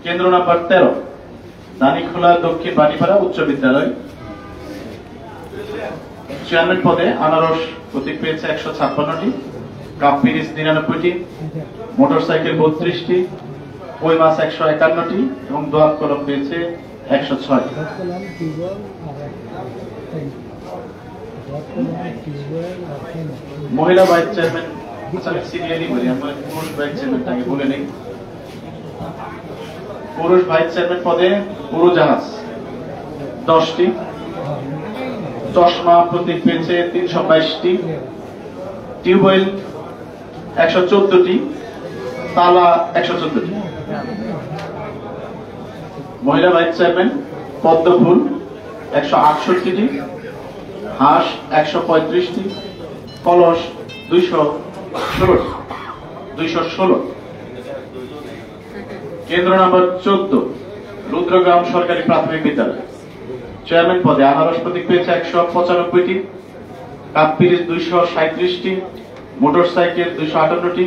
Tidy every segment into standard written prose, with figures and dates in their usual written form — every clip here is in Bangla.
কেন্দ্র নাম্বার 13 দানিখোলা দক্ষিণ বাণীপাড়া উচ্চ বিদ্যালয়। চেয়ারম্যান পদে আনারস প্রতীক পেয়েছে 156টি, কাপ পিরিচ 99টি, মোটরসাইকেল 32টি, কই মাছ 151টি এবং দোয়াত কলম পেয়েছে 106। মহিলা ভাইস চেয়ারম্যান সিরিয়ালি বলি, আমরা পুরুষ ভাইস চেয়ারম্যানটাকে বলে নেই। পুরুষ ভাইস চেয়ারম্যান পদে উড়োজাহাজ 10টি, চশমা প্রতীক পেয়েছে 322টি, টিউবওয়েল 114টি, তালা 114টি। মহিলা ভাইস চেয়ারম্যান পদ্মফুল 168টি, হাঁস 135টি, কলস 216। কেন্দ্র নাম্বার 14 রুদ্রগ্রাম সরকারি প্রাথমিক বিদ্যালয়। চেয়ারম্যান পদে আনারস প্রতীক পেয়েছে 195টি, কাপ পিরিচ 237টি, মোটরসাইকেল 258টি,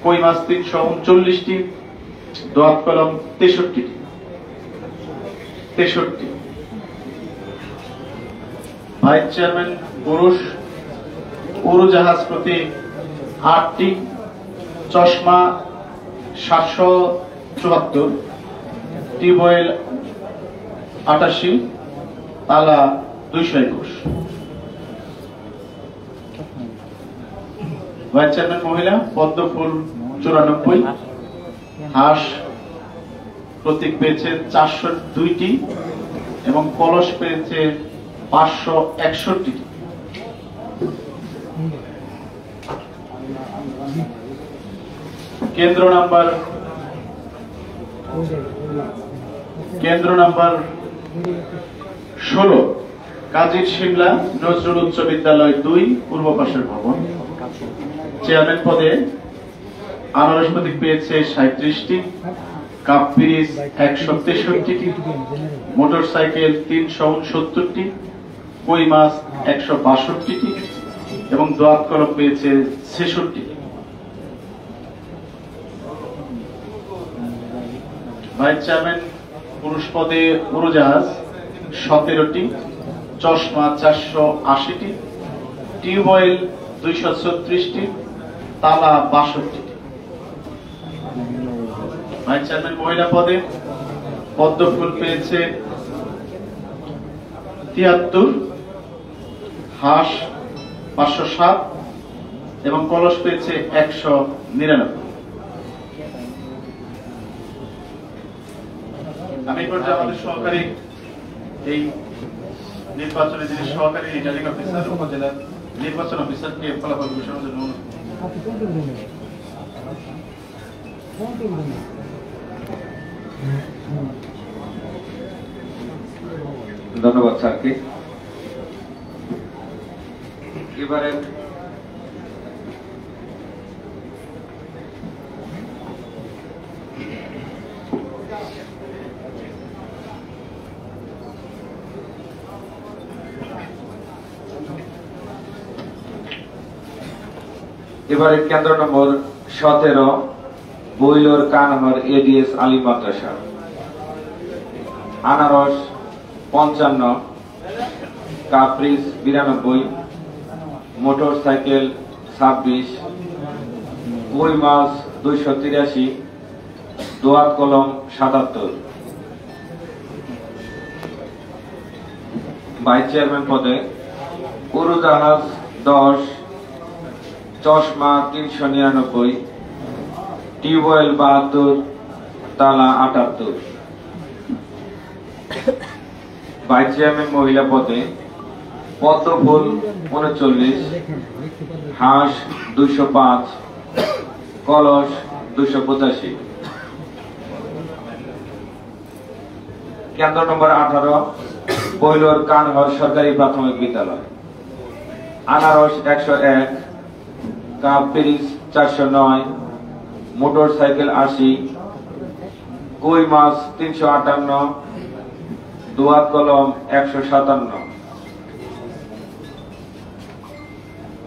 কই মাছ 339টি, দোয়াত কলম 63টি। ভাইস চেয়ারম্যান পুরুষ উড়োজাহাজ প্রতীক 8টি, চশমা 774, টিউবওয়েল 88, তালা 221। ভাইস চেয়ারম্যান মহিলা পদ্মফুল 94, হাঁস প্রতীক পেয়েছে 402টি এবং কলস পেয়েছে 561টি। কেন্দ্র নাম্বার 16 কাজীর শিমলা নজরুল উচ্চ বিদ্যালয় 2 পূর্ব পাশের ভবন। চেয়ারম্যান পদে আনারস প্রতীক পেয়েছে 37টি, কাপ পিরিচ 163টি, মোটরসাইকেল 369টি, কই মাছ 162টি এবং দোয়াত কলম পেয়েছে 66টি। ভাইস চেয়ারম্যান পুরুষ পদে উড়োজাহাজ 17টি, চশমা 480টি, টিউবওয়েল 236টি, তালা 62টি। ভাইস চেয়ারম্যান মহিলা পদে পদ্মফুল পেয়েছে 73, হাঁস 507 এবং কলস পেয়েছে 199। আমি পর্যায়ে আমাদের সহকারী এই নির্বাচনে যিনি সহকারী রিটার্নিং অফিসার উপজেলা নির্বাচন অফিসারকে ফলাফল ঘোষণার জন্য ধন্যবাদ স্যারকে। এবারে কেন্দ্র নম্বর 17 বইলর কানহর এডিএস আলী মাদ্রাসা। আনারস 55, কাপ পিরিচ 92, মোটরসাইকেল 26, কই মাছ 283, দোয়াত কলম 77। ভাইস চেয়ারম্যান পদে উড়োজাহাজ 10, চশমা 399, টিউবওয়েল 72, তালা 78। ভাইস চেয়ারম্যান মহিলা পদে পদ্মফুল 39, হাঁস 205, কলস 285। কেন্দ্র নম্বর 18 বইলর কানহর সরকারি প্রাথমিক বিদ্যালয়। আনারস 101, কাপ পিরিচ 409, মোটরসাইকেল 80, কই মাছ 358, দোয়াত কলম 157।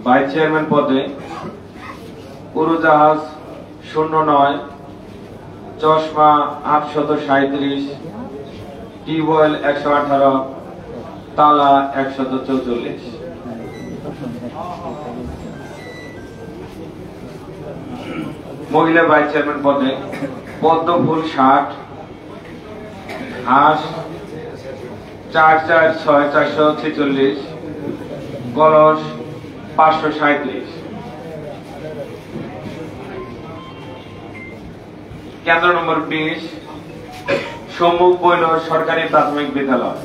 ভাইস চেয়ারম্যান পদে উড়োজাহাজ 09, চশমা 837, টিউবওয়েল 118, তালা 144। মহিলা ভাইস চেয়ারম্যান পদে পদ্মফুল 60, হাঁস 446, কলস 537। কেন্দ্র নম্বর 20 সম্মুখ বৈলর সরকারি প্রাথমিক বিদ্যালয়,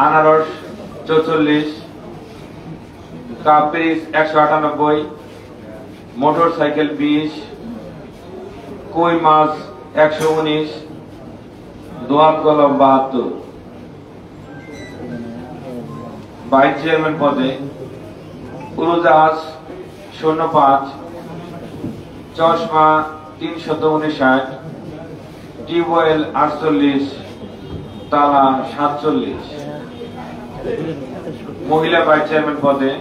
আনারস 44, কাপ পিরিচ 198, মোটরসাইকেল 20, কই মাছ 119, দোয়াত কলম 72। ভাইস চেয়ারম্যান পদে উড়োজাহাজ 05, চশমা 359, টিউবওয়েল 48, তালা 47। মহিলা ভাইস চেয়ারম্যান পদে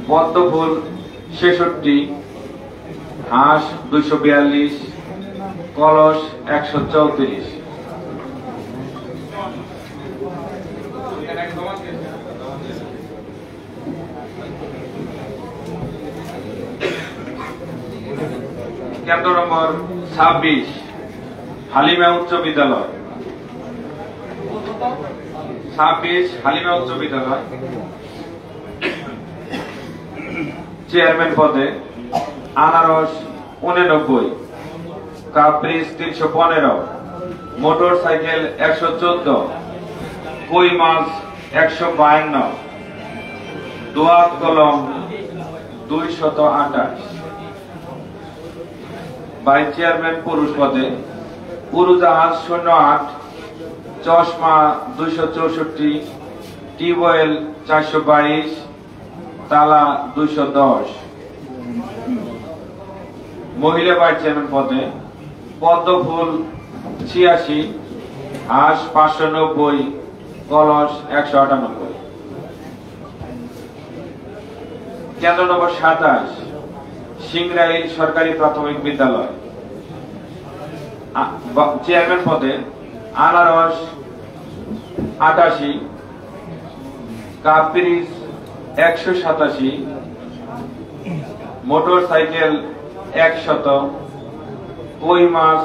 পদ্মফুল 66, হাঁস 242, কলস 134। কেন্দ্র নম্বর 26 হালিমা উচ্চ বিদ্যালয়, 26 হালিমা উচ্চ বিদ্যালয়, চেয়ারম্যান পদে আনারস 89, কাপ পিরিচ 315, মোটরসাইকেল 114, কই মাছ 152, দোয়াত কলম 228। ভাইস চেয়ারম্যান পুরুষ পদে উড়োজাহাজ 08, চশমা 264, টিউবওয়েল 422, তালা 210। মহিলা ভাইস চেয়ারম্যান পদে পদ্মফুল 86, হাঁস 590, কলস 198। কেন্দ্র নম্বর 27 সিংরাইল সরকারি প্রাথমিক বিদ্যালয়, চেয়ারম্যান পদে আনারস 88, কাপ পিরিচ 187, মোটরসাইকেল 100, কই মাছ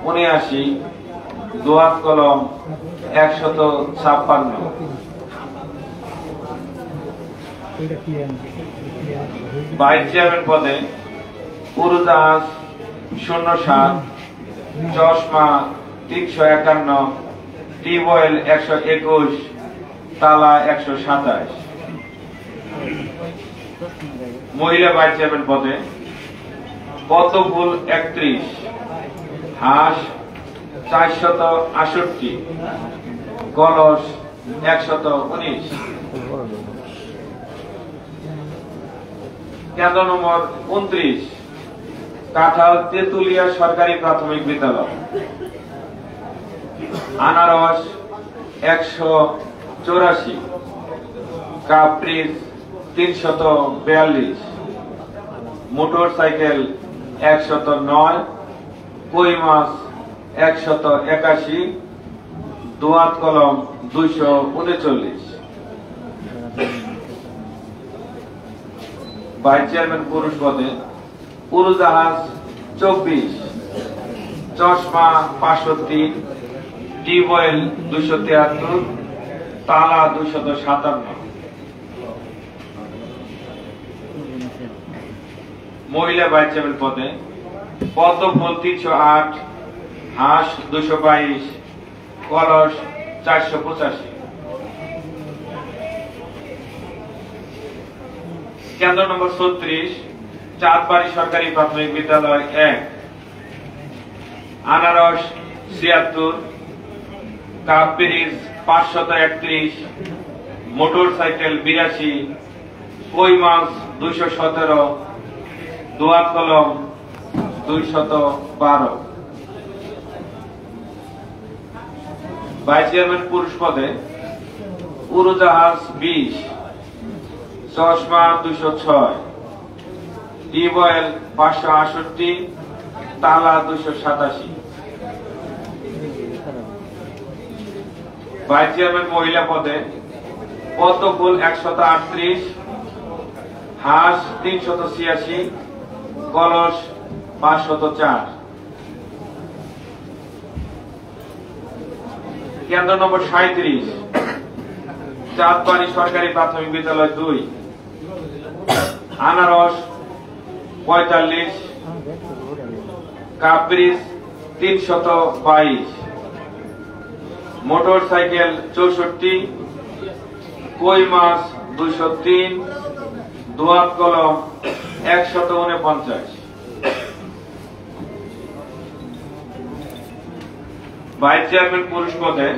79, দোয়াত কলম 156। ভাইস চেয়ারম্যান পদে উড়োজাহাজ 07, চশমা 351, টিউবওয়েল 121, তালা 127। মহিলা ভাইস চেয়ারম্যান পদে পদ্মফুল 31, হাঁস 468, কলস 119। কেন্দ্র নম্বর 29 কাঁঠাল তেতুলিয়া সরকারি প্রাথমিক বিদ্যালয়, আনারস 184, কাপ পিরিচ 342, মোটরসাইকেল 109, কই মাছ 181, দোয়াত কলম 239। ভাইস চেয়ারম্যান পুরুষ পদে উড়োজাহাজ 24, চশমা 65, টিউবওয়েল 273, তালা 257। মহিলা ভাইস চেয়ারম্যান পদে পদ্মফুল 308, হাঁস 222, কলস 485। কেন্দ্র নম্বর 36 চাঁদবাড়ি সরকারি প্রাথমিক বিদ্যালয় 1, আনারস 76, কাপ পিরিচ 531, মোটরসাইকেল 82, কই মাছ 217, দোয়াত কলম 212। ভাইস চেয়ারম্যান পুরুষ পদে উড়োজাহাজ 20, চশমা 206, টিউবওয়েল 568, তালা 287। ভাইস চেয়ারম্যান মহিলা পদে পদ্মফুল 138, হাঁস 386, কলস 504। কেন্দ্র নম্বর 37 চাঁদবাড়ি সরকারি প্রাথমিক বিদ্যালয় 2, আনারস 45, কাপ্রিস 322, মোটর সাইকেল 64, কই মাছ 203, দোয়াত কলম 149। ভাইস চেয়ারম্যান পুরুষ পদে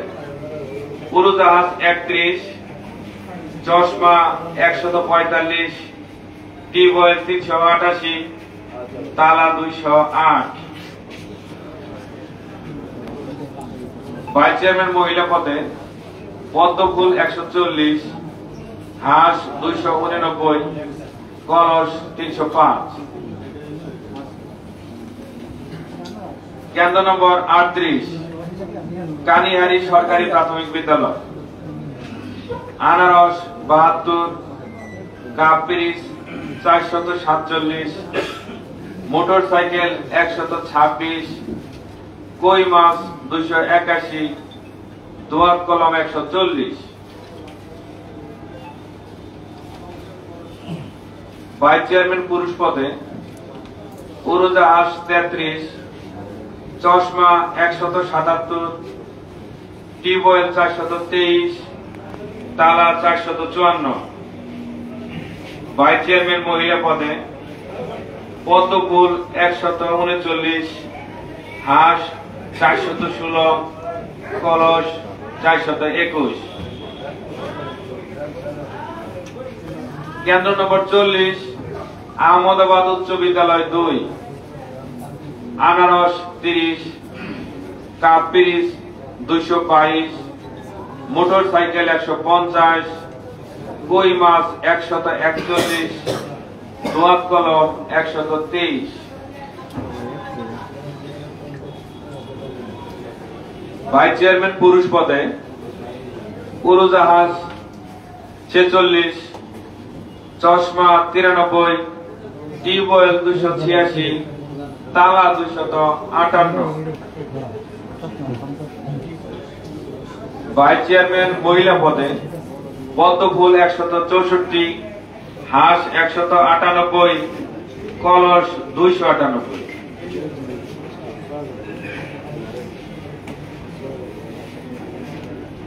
উড়োজাহাজ 31, চশমা 145, টিউবওয়েল 388, তালা 208। ভাইস চেয়ারম্যান মহিলা পদে পদ্মফুল 140, হাঁস 289, কলস 305। কেন্দ্র নম্বর 38 কানিহারি সরকারি প্রাথমিক বিদ্যালয়, আনারস 72, কাপ্রিস 447, মোটর সাইকেল 126, কই মাছ 281, দোয়াত কলম 140। ভাইস চেয়ারম্যান পুরুষ পদে উড়োজাহাজ 33, চশমা 177, টিউবওয়েল 423, তালা 454। ভাইস চেয়ারম্যান মহিলা পদে পদ্মফুল 139, হাঁস 416, কলস 421। কেন্দ্র নম্বর 40 আহমদাবাদ উচ্চ বিদ্যালয় 2, আনারস 30, কাপ্রিস 222, মোটর সাইকেল 150, কই মাছ 141, দোয়াত কলম 123। ভাইস চেয়ারম্যান পুরুষ পদে উড়োজাহাজ 46, চশমা 93, টিউবওয়েল 286, তালা 258। ভাইস চেয়ারম্যান মহিলা পদে পদ্মফুল 164, হাঁস 198, কলস 298।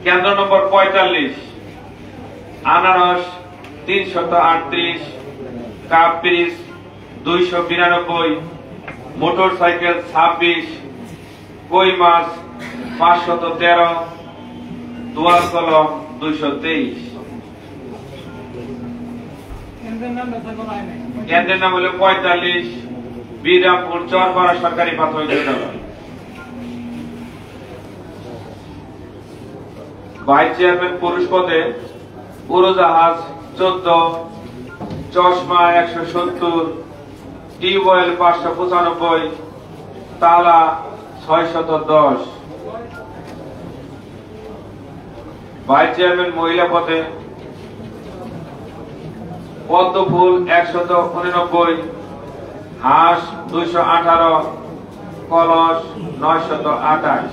কেন্দ্র নম্বর 45 আনারস 338, কাপ্রিস 292, মোটর সাইকেল 26, কই মাছ 513, দোয়াত কলম 223। কেন্দ্রের নাম হলো 45 বিরামপুর চরপাড়া সরকারি প্রাথমিক বিদ্যালয়। ভাইস চেয়ারম্যান পুরুষ পদে উড়োজাহাজ 14, চশমা 170, টিউবওয়েল 595, তালা 610। ভাইস চেয়ারম্যান মহিলা পদে পদ্মফুল 189, হাঁস 218, কলস 928।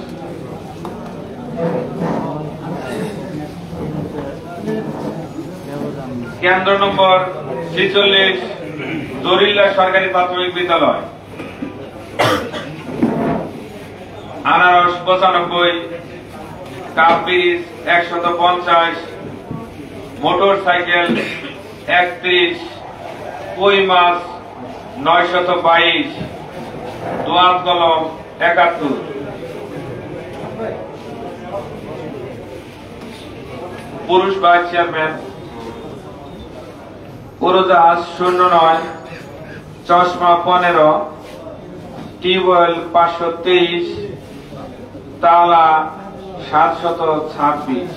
কেন্দ্র নম্বর 46 দরিল্লা সরকারি প্রাথমিক বিদ্যালয়, আনারস 95, কাপ্রিস 150, মোটর সাইকেল 31, কই মাছ 922, দোয়াত কলম 71। পুরুষ ভাইস চেয়ারম্যান উড়োজাহাজ 09, চশমা 15, টিউবওয়েল 523, তালা 726।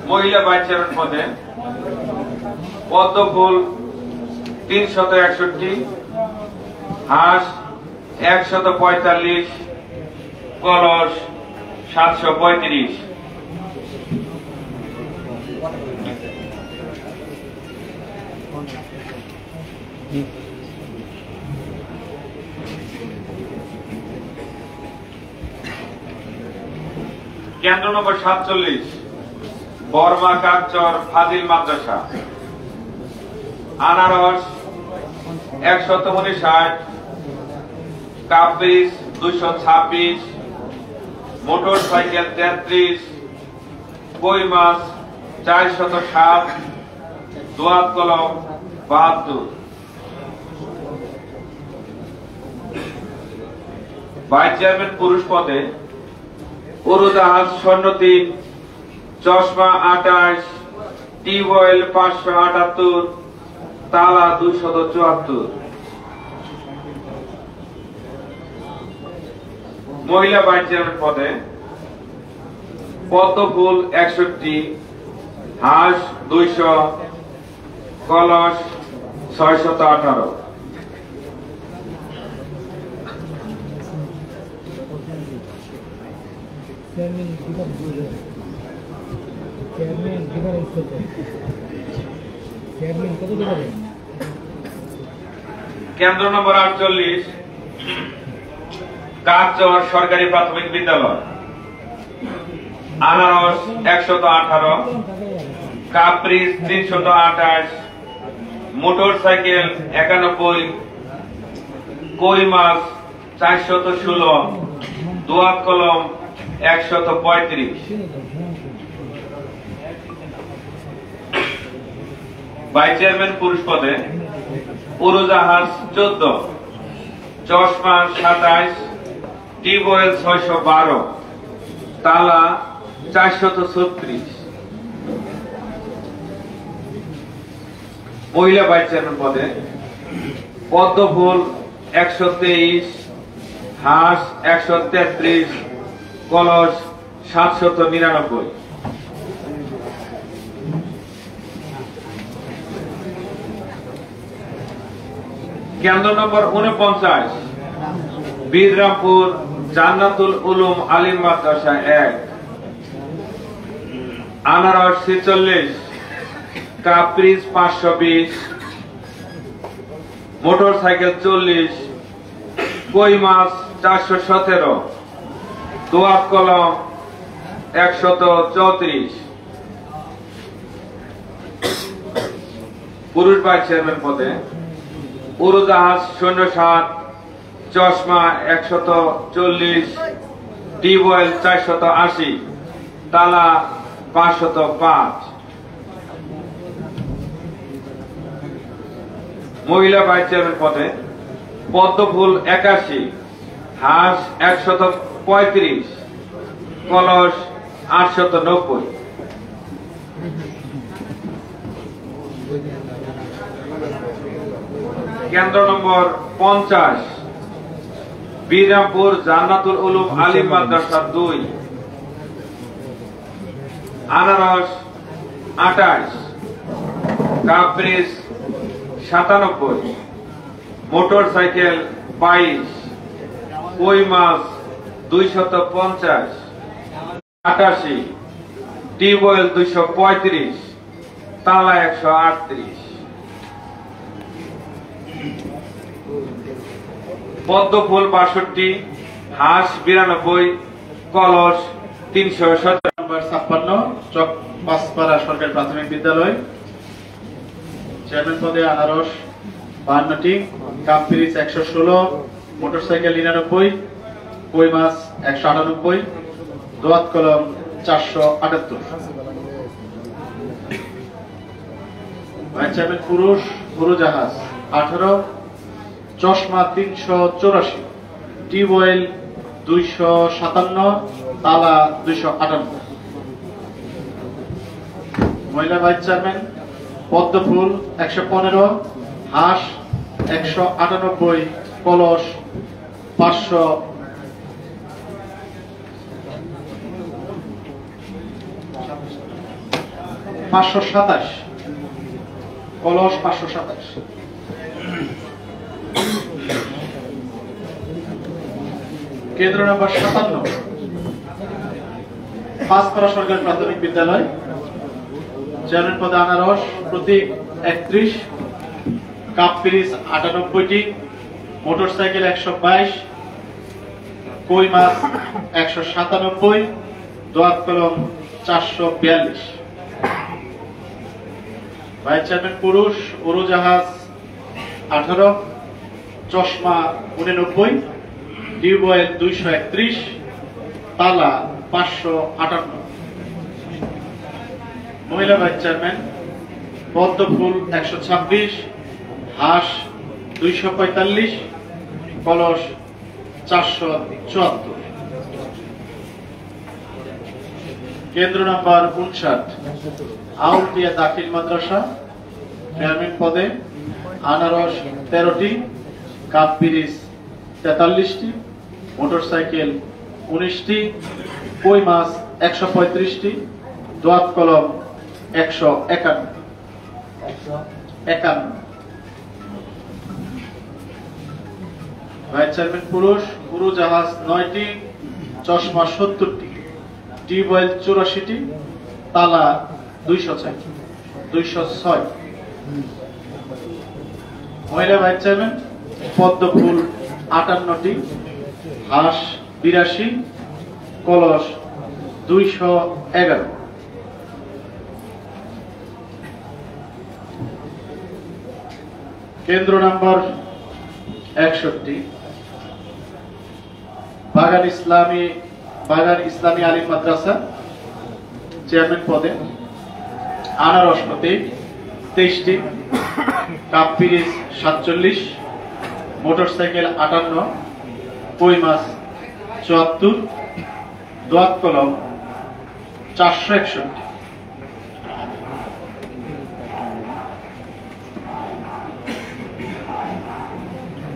মহিলা ভাইস চেয়ারম্যান পদে পদ্মফুল 361, হাঁস 145, কলস 735। কেন্দ্র নম্বর 47 বর্মা কাকচর ফাজিল মাদ্রাসা, আনারস 159, কাপ-পিস 226, মোটর সাইকেল 33, কই মাছ 407, দোয়াত কলম 72। ভাইস চেয়ারম্যান পুরুষ পদে উড়োজাহাজ স্বর্ণ 3, চশমা 28, টিউবওয়েল 578, তালা 274। মহিলা ভাইস চেয়ারম্যান পদে পদ্মফুল 61, হাঁস 200, কলস 618। কেন্দ্র নম্বর 48 কাকচর সরকারি প্রাথমিক বিদ্যালয়, আনারস 118, কাপ-পিস 328, মোটর সাইকেল 91, কই মাছ 416, দোয়াত কলম 135। ভাইস চেয়ারম্যান পুরুষ পদে উড়োজাহাজ 14, চশমা 27, টিউবওয়েল 612, তালা 436। মহিলা ভাইস চেয়ারম্যান পদে পদ্মফুল 123, হাঁস 133, কলস 799। কেন্দ্র নম্বর 49 বীররামপুর জান্নাতুল উলুম আলিম মাদ্রাসা 1, আনারস 46, কাপ-পিস 520, মোটর সাইকেল 40, কই মাছ 417, দোয়াত কলম 134। পুরুষ ভাইস চেয়ারম্যান পদে উড়োজাহাজ 07, চশমা 140, টিউবওয়েল 480, তালা 505। মহিলা ভাইস চেয়ারম্যান পদে পদ্মফুল 81, হাঁস 135, কলস 890। কেন্দ্র নম্বর 50 বীররামপুর জান্নাতুল উলুম আলিম মাদ্রাসা 2, আনারস 28, কাপ-পিস 97, মোটর সাইকেল 22, কই মাছ 250, 88, টিউবওয়েল 235, তালা 138। পদ্মফুল 62, হাঁস 92, কলস 317। নম্বর 56 চক পাঁচপাড়া সরকারি প্রাথমিক বিদ্যালয়, চেয়ারম্যান পদে আনারস 52টি, কাপ-পিস 116, মোটরসাইকেল 99, কই মাছ 198, দোয়াত কলম 478। ভাইস চেয়ারম্যান পুরুষ উড়োজাহাজ 18, চশমা 384, টিউবওয়েল 257, তালা 258। মহিলা ভাইস চেয়ারম্যান পদ্মফুল 115, হাঁস 198, কলস 500। 527, কলস 527। কেন্দ্র নম্বর 57, পাঁচপাড়া সরকারি প্রাথমিক বিদ্যালয়, চেয়ারম্যান পদে আনারস, প্রতীক 31, কাপ পিরিচ 98টি, মোটরসাইকেল 122, কই মাছ 197, দোয়াত কলম 442। ভাইস চেয়ারম্যান পুরুষ, উড়োজাহাজ 18, চশমা 89, টিউবওয়েল 231, তালা 558। মহিলা ভাইস চেয়ারম্যান পদ্মফুল 126, হাঁস 245, কলস 474। কেন্দ্র নাম্বার 59, আউলদিয়া দাখিল মাদ্রাসা, চেয়ারম্যান পদে আনারস 13টি, কাপ পিরিচ 43টি, মোটরসাইকেল 19টি, কই মাছ 135টি, দোয়াত কলম 151। ভাইস চেয়ারম্যান পুরুষ, উড়োজাহাজ 9টি, চশমা 70টি, টিউবওয়েল 84টি, তালা 206। মহিলা ভাইস চেয়ারম্যান পদ্মফুল 58টি, হাঁস 82, কলস 211। কেন্দ্র নাম্বার 61, বাগান ইসলামী আলিম মাদ্রাসা, চেয়ারম্যান পদে আনারস প্রতীক 23টি, কাপ পিরিচ 47, মোটরসাইকেল 58, কই মাছ 74, দোয়াত কলম 461।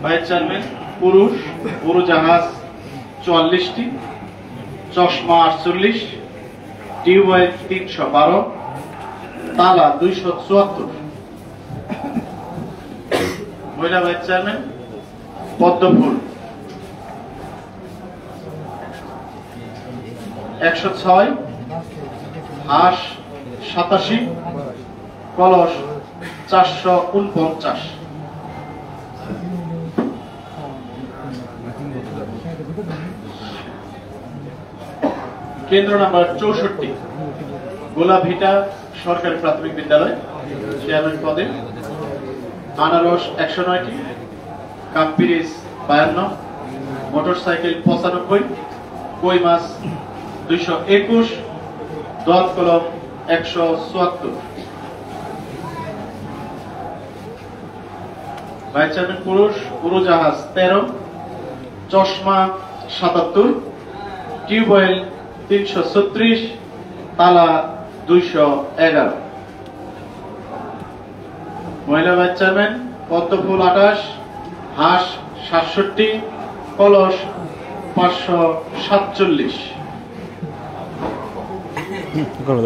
ভাইস চেয়ারম্যান পুরুষ, উড়োজাহাজ 44টি, চশমা 48, টিউবওয়েল 312, তালা 274। মহিলা ভাইস চেয়ারম্যান পদ্মফুল 106, হাঁস 87, কলস 449। কেন্দ্র নাম্বার 64, গোলাভিটা সরকারি প্রাথমিক বিদ্যালয়, চেয়ারম্যান পদে আনারস 109টি, কাপ পিরিচ 52, মোটরসাইকেল 95, কই মাছ 221, দোয়াত কলম 174। ভাইস চেয়ারম্যান পুরুষ, উড়োজাহাজ 13, চশমা 77, টিউবওয়েল 336, তালা 211। মহিলা ভাইস চেয়ারম্যান পদ্মফুল 28, হাঁস 67টি, কলস 547।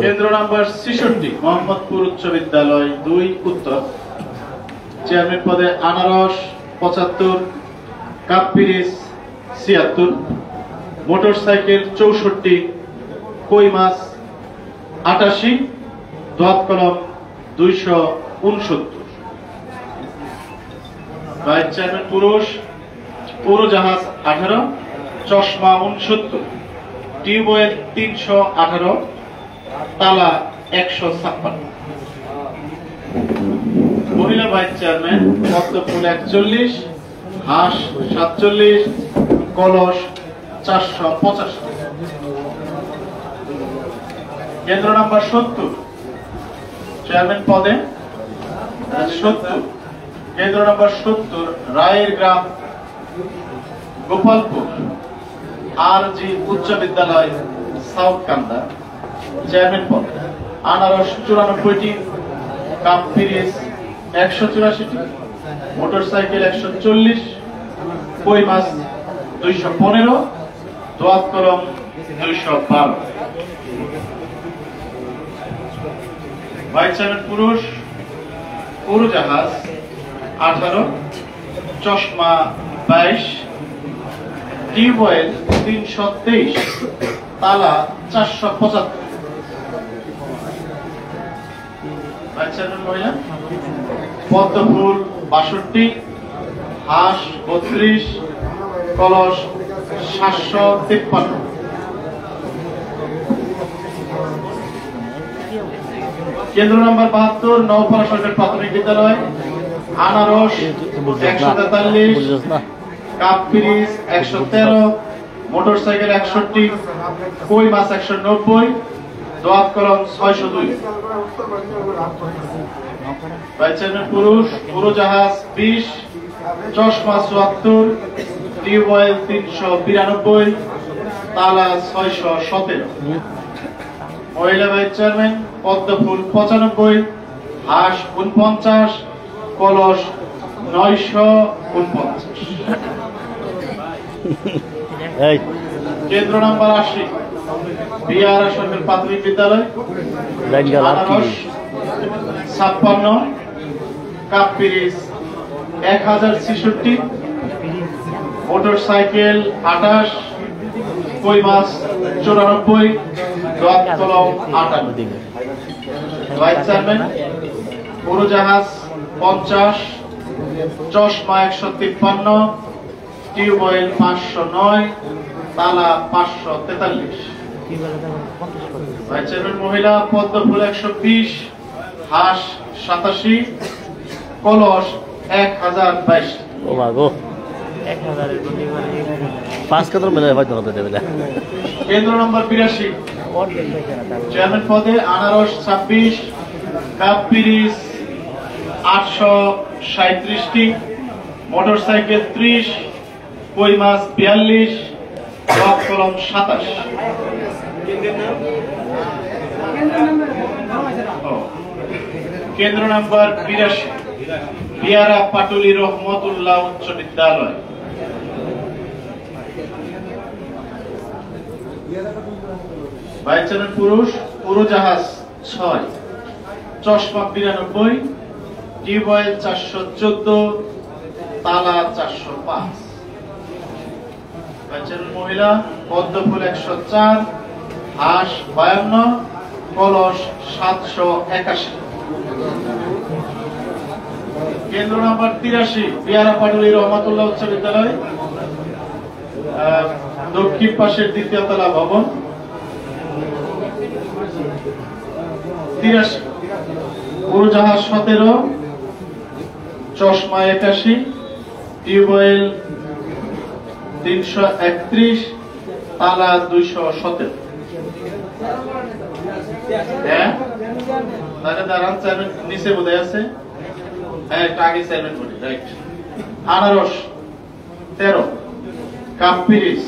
কেন্দ্র নাম্বার 66, মোহাম্মদপুর উচ্চ বিদ্যালয় 2 উত্তর, চেয়ারম্যান পদে আনারস 75, কাপ পিরিচ 76, মোটরসাইকেল 64, কই মাছ 88, দোয়াত কলম 269। ভাইস চেয়ারম্যান পুরুষ, উড়োজাহাজ 18, চশমা 69, টিউবওয়েল 318, তালা 156। মহিলা ভাইস চেয়ারম্যান পদ্মফুল 41, হাঁস 47, কলস 485। কেন্দ্র নাম্বার 70, চেয়ারম্যান পদে 70, কেন্দ্র নাম্বার 70, রায়ের গ্রাম গোপালপুর আর.জি. উচ্চ বিদ্যালয় সাউথ কান্দা, চেয়ারম্যান পদে আনারস 94টি, কাপ পিরিচ 184টি, মোটরসাইকেল 140, কই মাছ 215, দোয়াত কলম 212। ভাইস চেয়ারম্যান পুরুষ উড়োজাহাজ 18, চশমা 22, টিউবওয়েল 323, তালা 475। ভাইস চেয়ারম্যান মহিলা পদ্মফুল 62, হাঁস 32, কলস 753। কেন্দ্র নম্বর 72 নওপাড়া সরকারি প্রাথমিক বিদ্যালয়, আনারস 143, কাপ পিরিচ 113, মোটরসাইকেল 61, কই মাছ 190, দোয়াত কলম 602। ভাইস চেয়ারম্যান পুরুষ উড়োজাহাজ 20, চশমা 74, টিউবওয়েল 392, তালা 617। মহিলা ভাইস চেয়ারম্যান পদ্মফুল 95, হাঁস 49, কলস 949। কেন্দ্র নম্বর 80 বিআরআর সরকারি প্রাথমিক বিদ্যালয়, আনারস 56, কাপ পিরিচ 1066, মোটরসাইকেল 28, কই মাছ 94, দোয়াত কলম 58। ভাইস চেয়ারম্যান উড়োজাহাজ 50, চশমা 153, টিউবওয়েল 509, তালা 543। ভাইস চেয়ারম্যান মহিলা পদ্মফুল 120, হাঁস 87, কলস 1022। ও মাগো 5 কত মিলে হয়তো হতে দেবে। কেন্দ্র নম্বর 82 চেয়ারম্যান পদে আনারস 26, কাপ পিরিচ 837টি, মোটরসাইকেল 30, কই মাছ 42, দোয়াত কলম 27। কেন্দ্র নম্বর 82 বিয়ারা পাটুলি রহমতুল্লাহ উচ্চ বিদ্যালয়, ভাইস চেয়ারম্যান পুরুষ উড়োজাহাজ 6, চশমা 92, টিউবওয়েল 414, তালা 405। ভাইস চেয়ারম্যান মহিলা পদ্মফুল 104, হাঁস 52, কলস 781। কেন্দ্র নম্বর 83 বিয়ারা পাটুলি রহমতুল্লাহ উচ্চ বিদ্যালয়, দক্ষিণ পাশের দ্বিতীয় তলা ভবন, 83 উড়োজাহাজ 17, চশমা 81, টিউবওয়েল 331, তালা 217। হ্যাঁ দাঁড়ান চেয়ারম্যান নিচে বোধহয় আছে। হ্যাঁ একটু আগে চেয়ারম্যান বলি, রাইট। আনারস 13, কাপ পিরিচ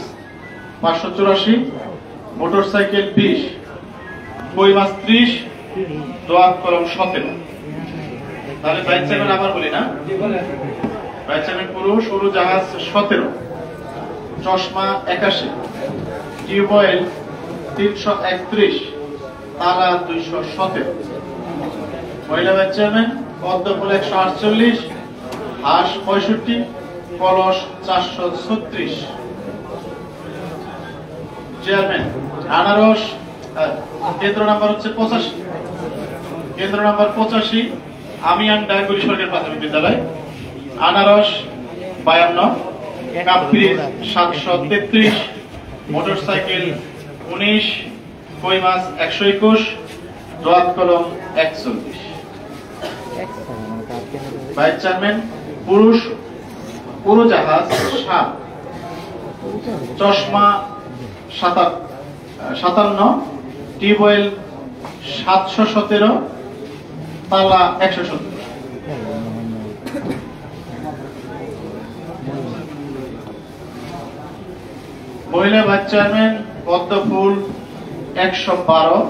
584, মোটরসাইকেল 20, কই মাছ 30, দোয়াত কলম 17। তাহলে ভাইস চেয়ারম্যান আবার বলি না। ভাইস চেয়ারম্যান পুরুষ উড়োজাহাজ 17, চশমা 81, টিউবওয়েল 331, তালা 217। মহিলা ভাইস চেয়ারম্যান পদ্মফুল 148, হাঁস 65, কলস 436। চেয়ারম্যান আনারস কেন্দ্র নাম্বার হচ্ছে 85, কেন্দ্র নাম্বার 85 আমিয়ান ডাঙ্গুরি সরকারি প্রাথমিক বিদ্যালয়, আনারস 52, কাপ পিরিচ 733, মোটরসাইকেল 19, কই মাছ 121, দোয়াত কলম 41। ভাইস চেয়ারম্যান পুরুষ উড়োজাহাজ 7, চশমা 57, টিউবওয়েল 717, তালা 170। মহিলা ভাইস চেয়ারম্যান পদ্মফুল 112,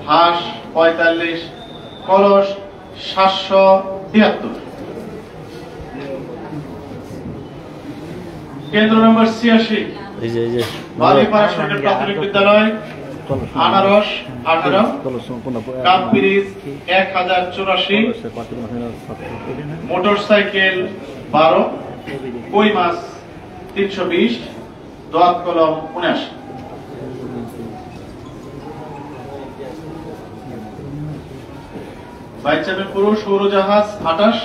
হাঁস 45, কলস 773। কেন্দ্র নম্বর 86 বালিপাড়া সরকারি প্রাথমিক বিদ্যালয়, আনারস 18, কাপ পিরিচ 1084, মোটরসাইকেল 12, কই মাছ 320, দোয়াত কলম 79। ভাইস চেয়ারম্যান পুরুষ সৌরজাহাজ 28,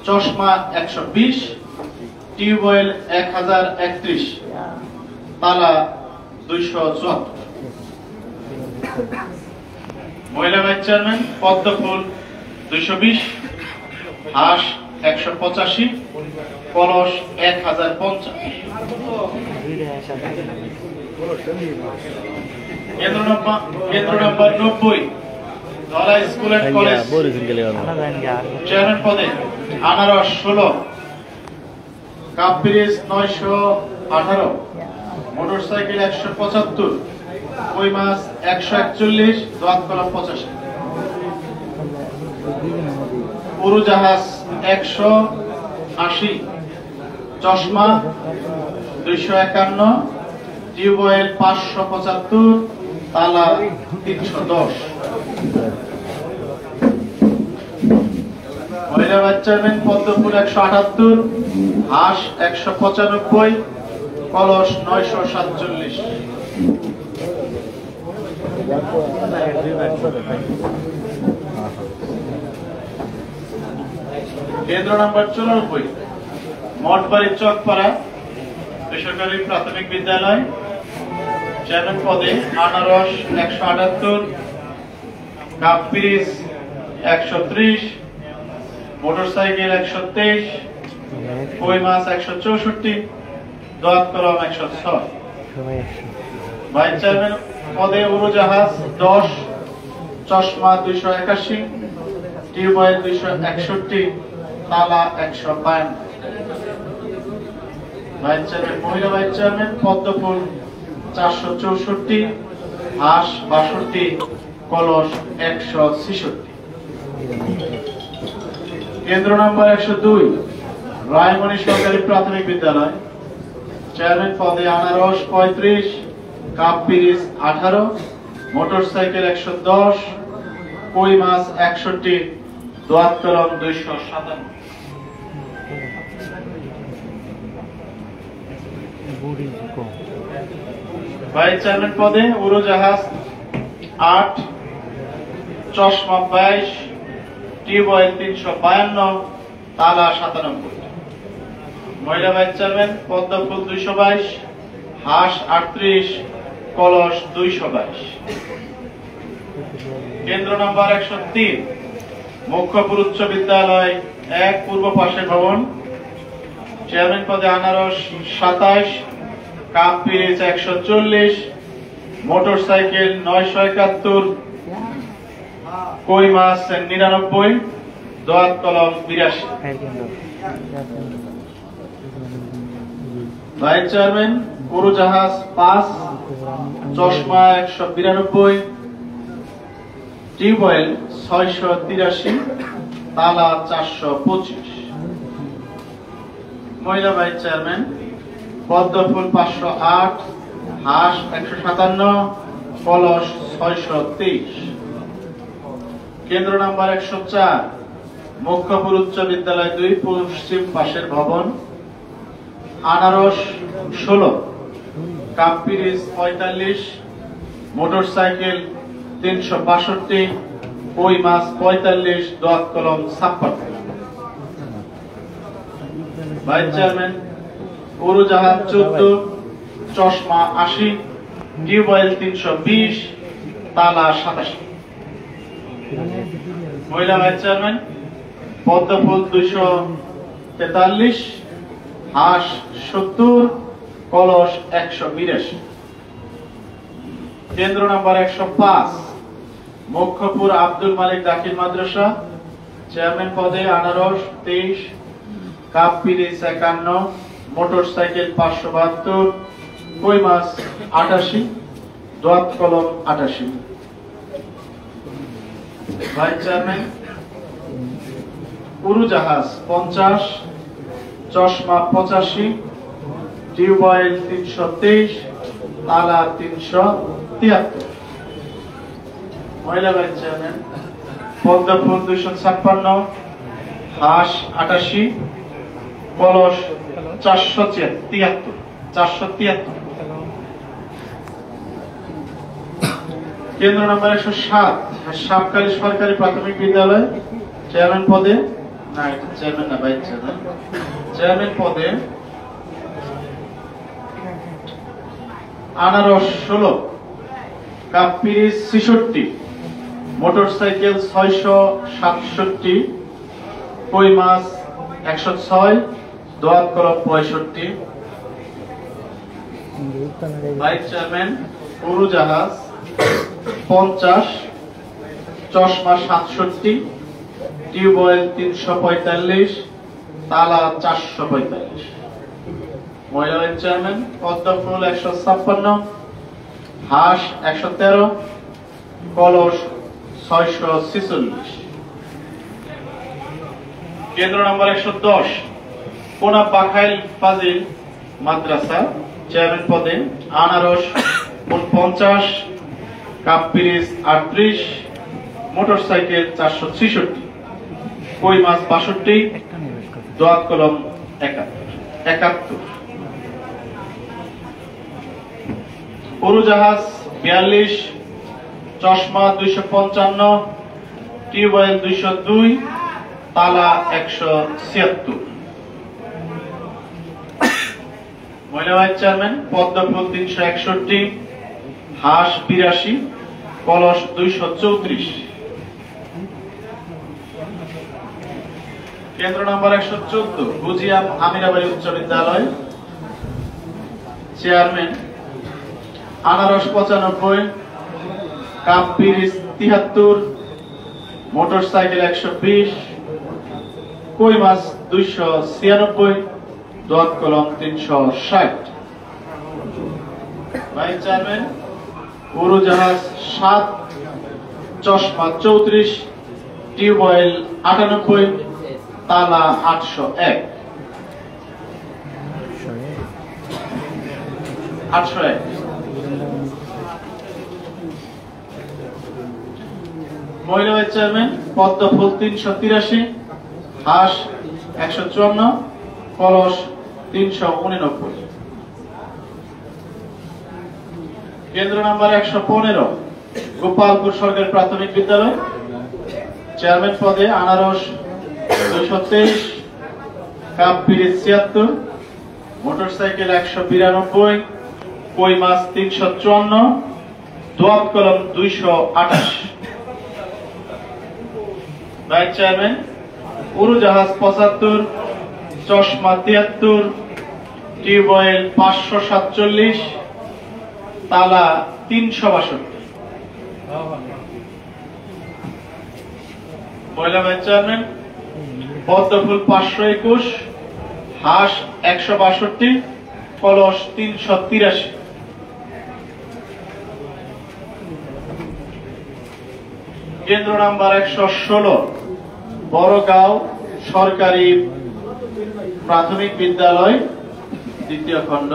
চশমা 120, টিউবওয়েল 1031, তালা 274। মহিলা ভাইস চেয়ারম্যান পদ্মফুল 220, হাঁস 185, কলস 1050। কেন্দ্র নম্বর 90, Dhalai school and college chairman পদে আনারস 16, কাপ পিরিচ 918, মোটরসাইকেল 175, কই মাছ 141, দোয়াত কলম 85। উড়োজাহাজ 180, চশমা 251, টিউবওয়েল 575, তালা 310। মহিলা ভাইস চেয়ারম্যান পদ্মফুল 178, হাঁস 195, কলস 947। কেন্দ্র নম্বর 94, মঠবাড়ি চকপাড়া বেসরকারি প্রাথমিক বিদ্যালয় চেয়ারম্যান পদে আনারস 178, কাপ পিরিচ 130, মোটরসাইকেল 123, কই মাছ 164, দোয়াত কলম 106। ভাইস চেয়ারম্যান পদে উড়োজাহাজ 10, চশমা 281, টিউবওয়েল 261, তালা 152। ভাইস চেয়ারম্যান মহিলা ভাইস চেয়ারম্যান পদ্মফুল 464, হাঁস 62, কলস 166। কেন্দ্র নম্বর 102, রায়মণি সরকারি প্রাথমিক বিদ্যালয় চেয়ারম্যান পদে আনারস 35, কাপ পিরিচ 18, মোটরসাইকেল 110, কই মাছ 61, দোয়াত কলম 257। ভাইস চেয়ারম্যান পদে উড়োজাহাজ 8, চশমা 22, টিউবওয়েল 352, তালা 97। মহিলা ভাইস চেয়ারম্যান পদ্মফুল 222, হাঁস 38, কলস 222। কেন্দ্র নম্বর 103, মুখ্যপুর উচ্চ বিদ্যালয় 1 পূর্ব পাশের ভবন চেয়ারম্যান পদে আনারস 27, কাপ পিরিচ 140, মোটরসাইকেল 971, কই মাছ 99, দোয়াত কলম 82। ভাইস চেয়ারম্যান উড়োজাহাজ 5, চশমা 192, টিউবওয়েল 683, তালা 425। মহিলা ভাইস চেয়ারম্যান পদ্মফুল 508, হাঁস 157, কলস 623। কেন্দ্র নম্বর 104, মুখ্যপুর উচ্চ বিদ্যালয় 2 পশ্চিম পাশের ভবন আনারস 16, কাপ পিরিচ 45, মোটরসাইকেল 362, কই মাছ 45, দোয়াত কলম 56। ভাইস চেয়ারম্যান উড়োজাহাজ 14, চশমা 80, টিউবওয়েল 320, তালা 27। মহিলা ভাইস চেয়ারম্যান পদ্মফুল 243, হাঁস 70, কলস 182। কেন্দ্র নম্বর 105, মুখ্যপুর আব্দুল মালিক দাখিল মাদ্রাসা চেয়ারম্যান পদে আনারস 23, কাপ পিরিচ 51, মোটরসাইকেল 572, কই মাছ 88, দোয়াত কলম 88। ভাইস চেয়ারম্যান উড়োজাহাজ 50, চশমা 85, টিউবওয়েল 323, তালা 373। মহিলা ভাইস চেয়ারম্যান পদ্মফুল 256, হাঁস 88, কলস 473। কেন্দ্র নম্বর 107 সাবকালী সরকারি প্রাথমিক বিদ্যালয় চেয়ারম্যান পদে না, এটা চেয়ারম্যান না, ভাইস চেয়ারম্যান। চেয়ারম্যান পদে আনারস 16, কাপ পিরিচ 66, মোটরসাইকেল 667, কই মাছ 106, দোয়াত কলম 65। ভাইস চেয়ারম্যান উড়োজাহাজ 50, চশমা 67, টিউবওয়েল 345, তালা 445। মহিলা ভাইস চেয়ারম্যান পদ্মফুল 156, হাঁস 113, কলস 646। কেন্দ্র নম্বর 110 কোনা পাখাইল ফাজিল মাদ্রাসা চেয়ারম্যান পদে আনারস 49, কাপ পিরিচ 38, মোটরসাইকেল 466, কই মাছ 62, দোয়াত কলম 71। উড়োজাহাজ 42, চশমা 255, টিউবওয়েল 202, তালা 176। মহিলা ভাইস চেয়ারম্যান পদ্মফুল 361, হাঁস 82, কলস 234। কেন্দ্র নম্বর 114 গুজিয়াম আমিরাবাড়ি উচ্চ বিদ্যালয় চেয়ারম্যান আনারস 95, কাপ পিরিচ 73, মোটরসাইকেল 120, কই মাছ 296, দোয়াত কলম 360। ভাইস চেয়ারম্যান উড়োজাহাজ 7, চশমা 34, টিউবওয়েল 98, তালা 801। মহিলা ভাইস চেয়ারম্যান পদ্মফুল 383, হাঁস 154, কলস 389। কেন্দ্র নম্বর 115 গোপালপুর সরকারি প্রাথমিক বিদ্যালয় চেয়ারম্যান পদে আনারস 223, কাপ পিরিচ 76, মোটরসাইকেল 192, কই মাছ 354, দোয়াত কলম 228। ভাইস চেয়ারম্যান উড়োজাহাজ 75, চশমা 73, টিউবওয়েল 547, তালা 362। মহিলা ভাইস চেয়ারম্যান পদ্মফুল 521, হাঁস 162, কলস 383। কেন্দ্র নাম্বার 116 বড়গাঁও সরকারি প্রাথমিক বিদ্যালয় দ্বিতীয় খণ্ড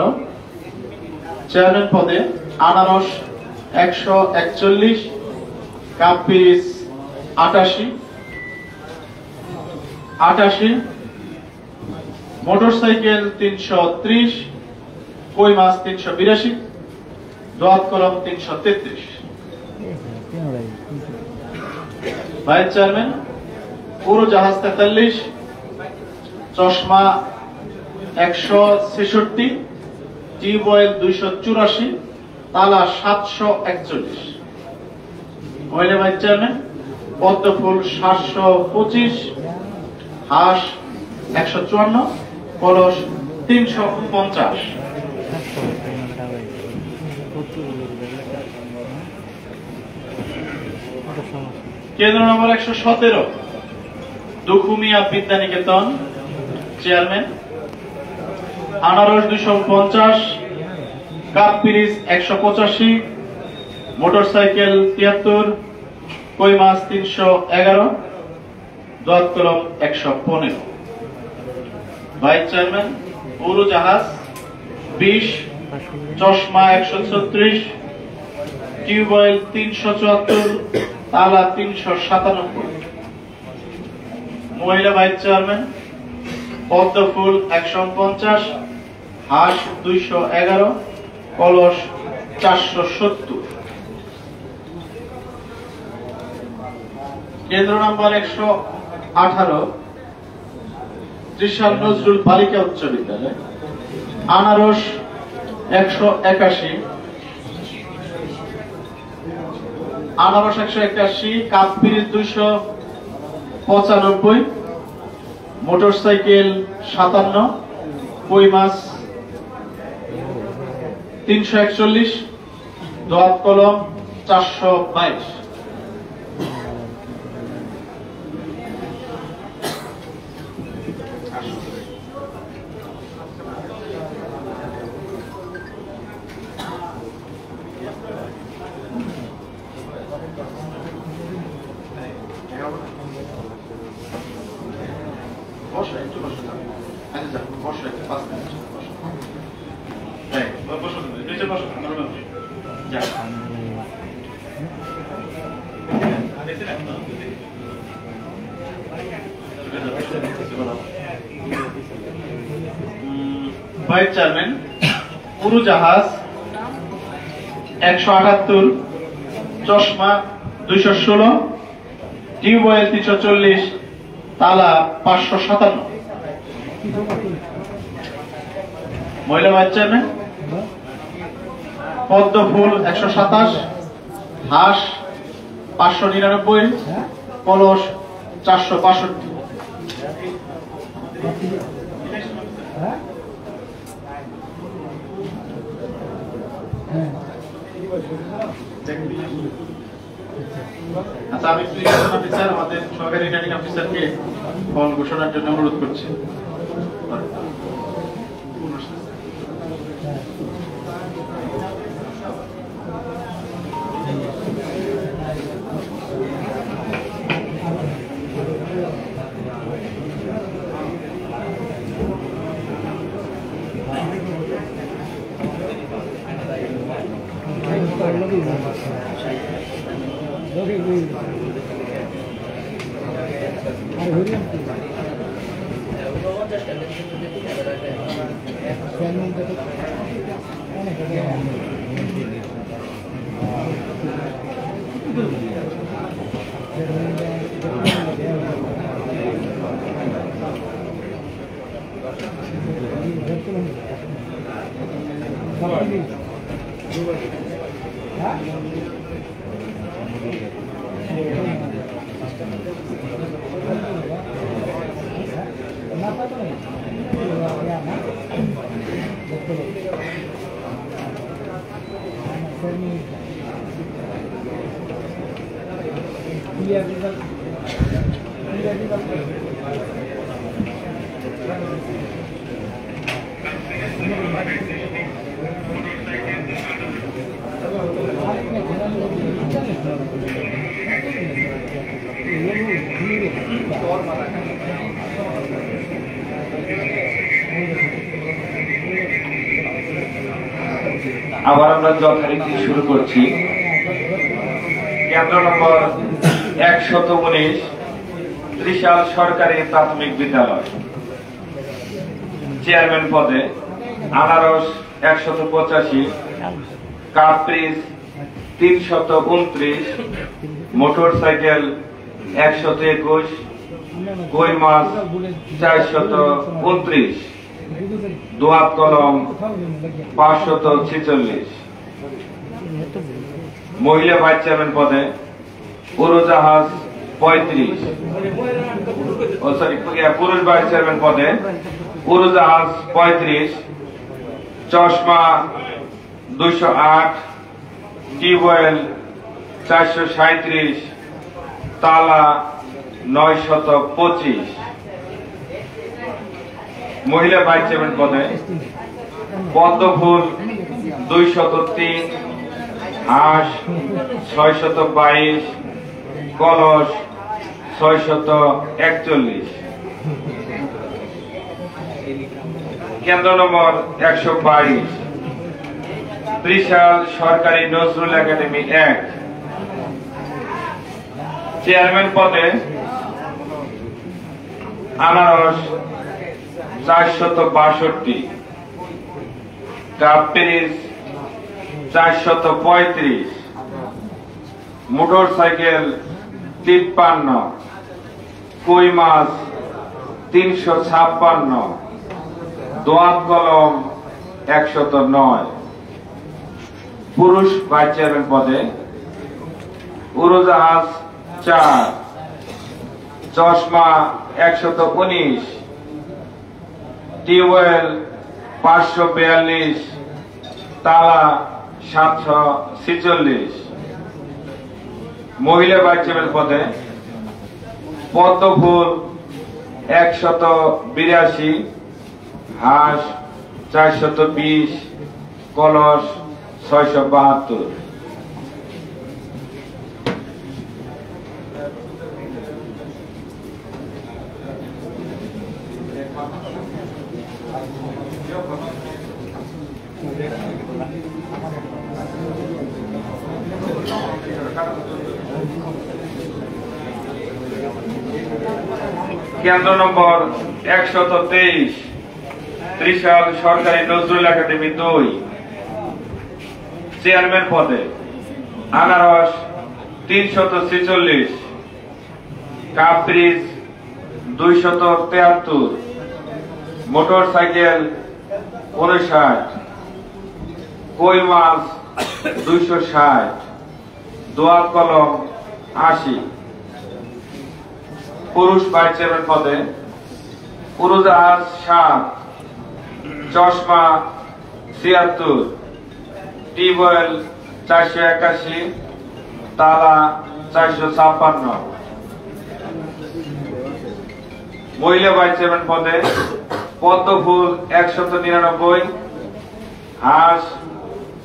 চেয়ারম্যান পদে আনারস 141, কাপ পিরিচ 88, মোটরসাইকেল 330, কই মাছ 382, দোয়াত কলম 333। ভাইস চেয়ারম্যান উড়োজাহাজ 43, চশমা 166, টিউবওয়েল 284, তালা 741। মহিলা ভাইস চেয়ারম্যান পদ্মফুল 725, হাঁস 154, কলস 350। কেন্দ্র নম্বর 117 দুখুমিয়া বিদ্যানিকেতন চেয়ারম্যান আনারস 250, কাপ পিরিচ 185, মোটরসাইকেল 73, কই মাছ 311, দোয়াত কলম 115। ভাইস চেয়ারম্যান উড়োজাহাজ 20, চশমা 136, টিউবওয়েল 374, তালা 397। মহিলা ভাইস চেয়ারম্যান পদ্মফুল 150, হাঁস 211, কলস 470। কেন্দ্র নম্বর 118 ত্রিশাল নজরুল বালিকা উচ্চ বিদ্যালয়, আনারস 181, আনারস 181, কাপ পিরিচ 295, মোটরসাইকেল 57, কই মাছ 341, দোয়াত কলম 422। ভাইস চেয়ারম্যান উড়োজাহাজ 178, চশমা 216, টিউবওয়েল 340, তালা 557। মহিলা ভাইস চেয়ারম্যান পদ্মফুল 127, হাঁস 599, কলস 465। আচ্ছা, আমি রিটার্নিং অফিসার আমাদের সহকারী রিটার্নিং অফিসারকে ফল ঘোষণার জন্য অনুরোধ করছি। আবার আমরা যথারীতি শুরু করছি। কেন্দ্র নম্বর 119 ত্রিশাল সরকারি প্রাথমিক বিদ্যালয়, চেয়ারম্যান পদে আনারস 185, কাপ পিরিচ 329, মোটরসাইকেল 121, কই মাছ 429, দোয়াত কলম 546। মহিলা ভাইস চেয়ারম্যান পদে উড়োজাহাজ 35, পুরুষ ভাইস চেয়ারম্যান পদে উড়োজাহাজ 35, চশমা 208, টিউবওয়েল 437, তালা 925। মহিলা ভাইস চেয়ারম্যান পদে পদ্মফুল 203, হাঁস 622, কলস 641। কেন্দ্র নম্বর 122 ত্রিশাল সরকারি নজরুল একাডেমি 1। চেয়ারম্যান পদে আনারস 462, কাপ পিরিচ 435, মোটরসাইকেল 53, কই মাছ 356, দোয়াত কলম 109। পুরুষ ভাইস চেয়ারম্যান পদে উড়োজাহাজ 4, চশমা 119, টিউবওয়েল 542, তালা 746। মহিলা ভাইস চেয়ারম্যান পদে পদ্মফুল 182, হাঁস 420, কলস 672। কেন্দ্র নম্বর 123, ত্রিশাল সরকারি নজরুল একাডেমি 2। চেয়ারম্যান পদে আনারস 346, কাপ পিরিচ 273, মোটরসাইকেল 59, কই মাছ 260, দোয়াত কলম 80। পুরুষ ভাইস চেয়ারম্যান পদে উড়োজাহাজ 7, চশমা 76, টিউবওয়েল 481, তালা 456। মহিলা ভাইস চেয়ারম্যান পদে পদ্মফুল 199, হাঁস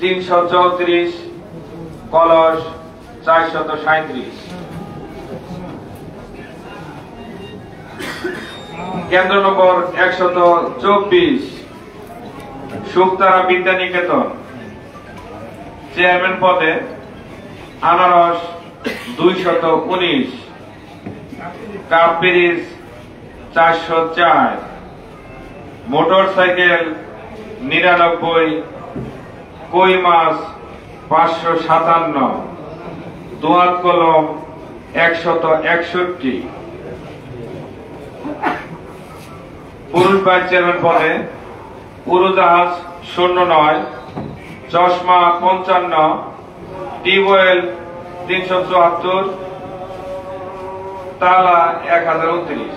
334, কলস 437। কেন্দ্র নম্বর 124, শুকতারা বিদ্যানিকেতন। চেয়ারম্যান পদে আনারস 219, কাপ পিরিচ 404, মোটরসাইকেল 99, কই মাছ 557, দোয়াত কলম 161। পুরুষ ভাইস চেয়ারম্যান পদে উড়োজাহাজ 09, চশমা 55, টিউবওয়েল 374, তালা 1029।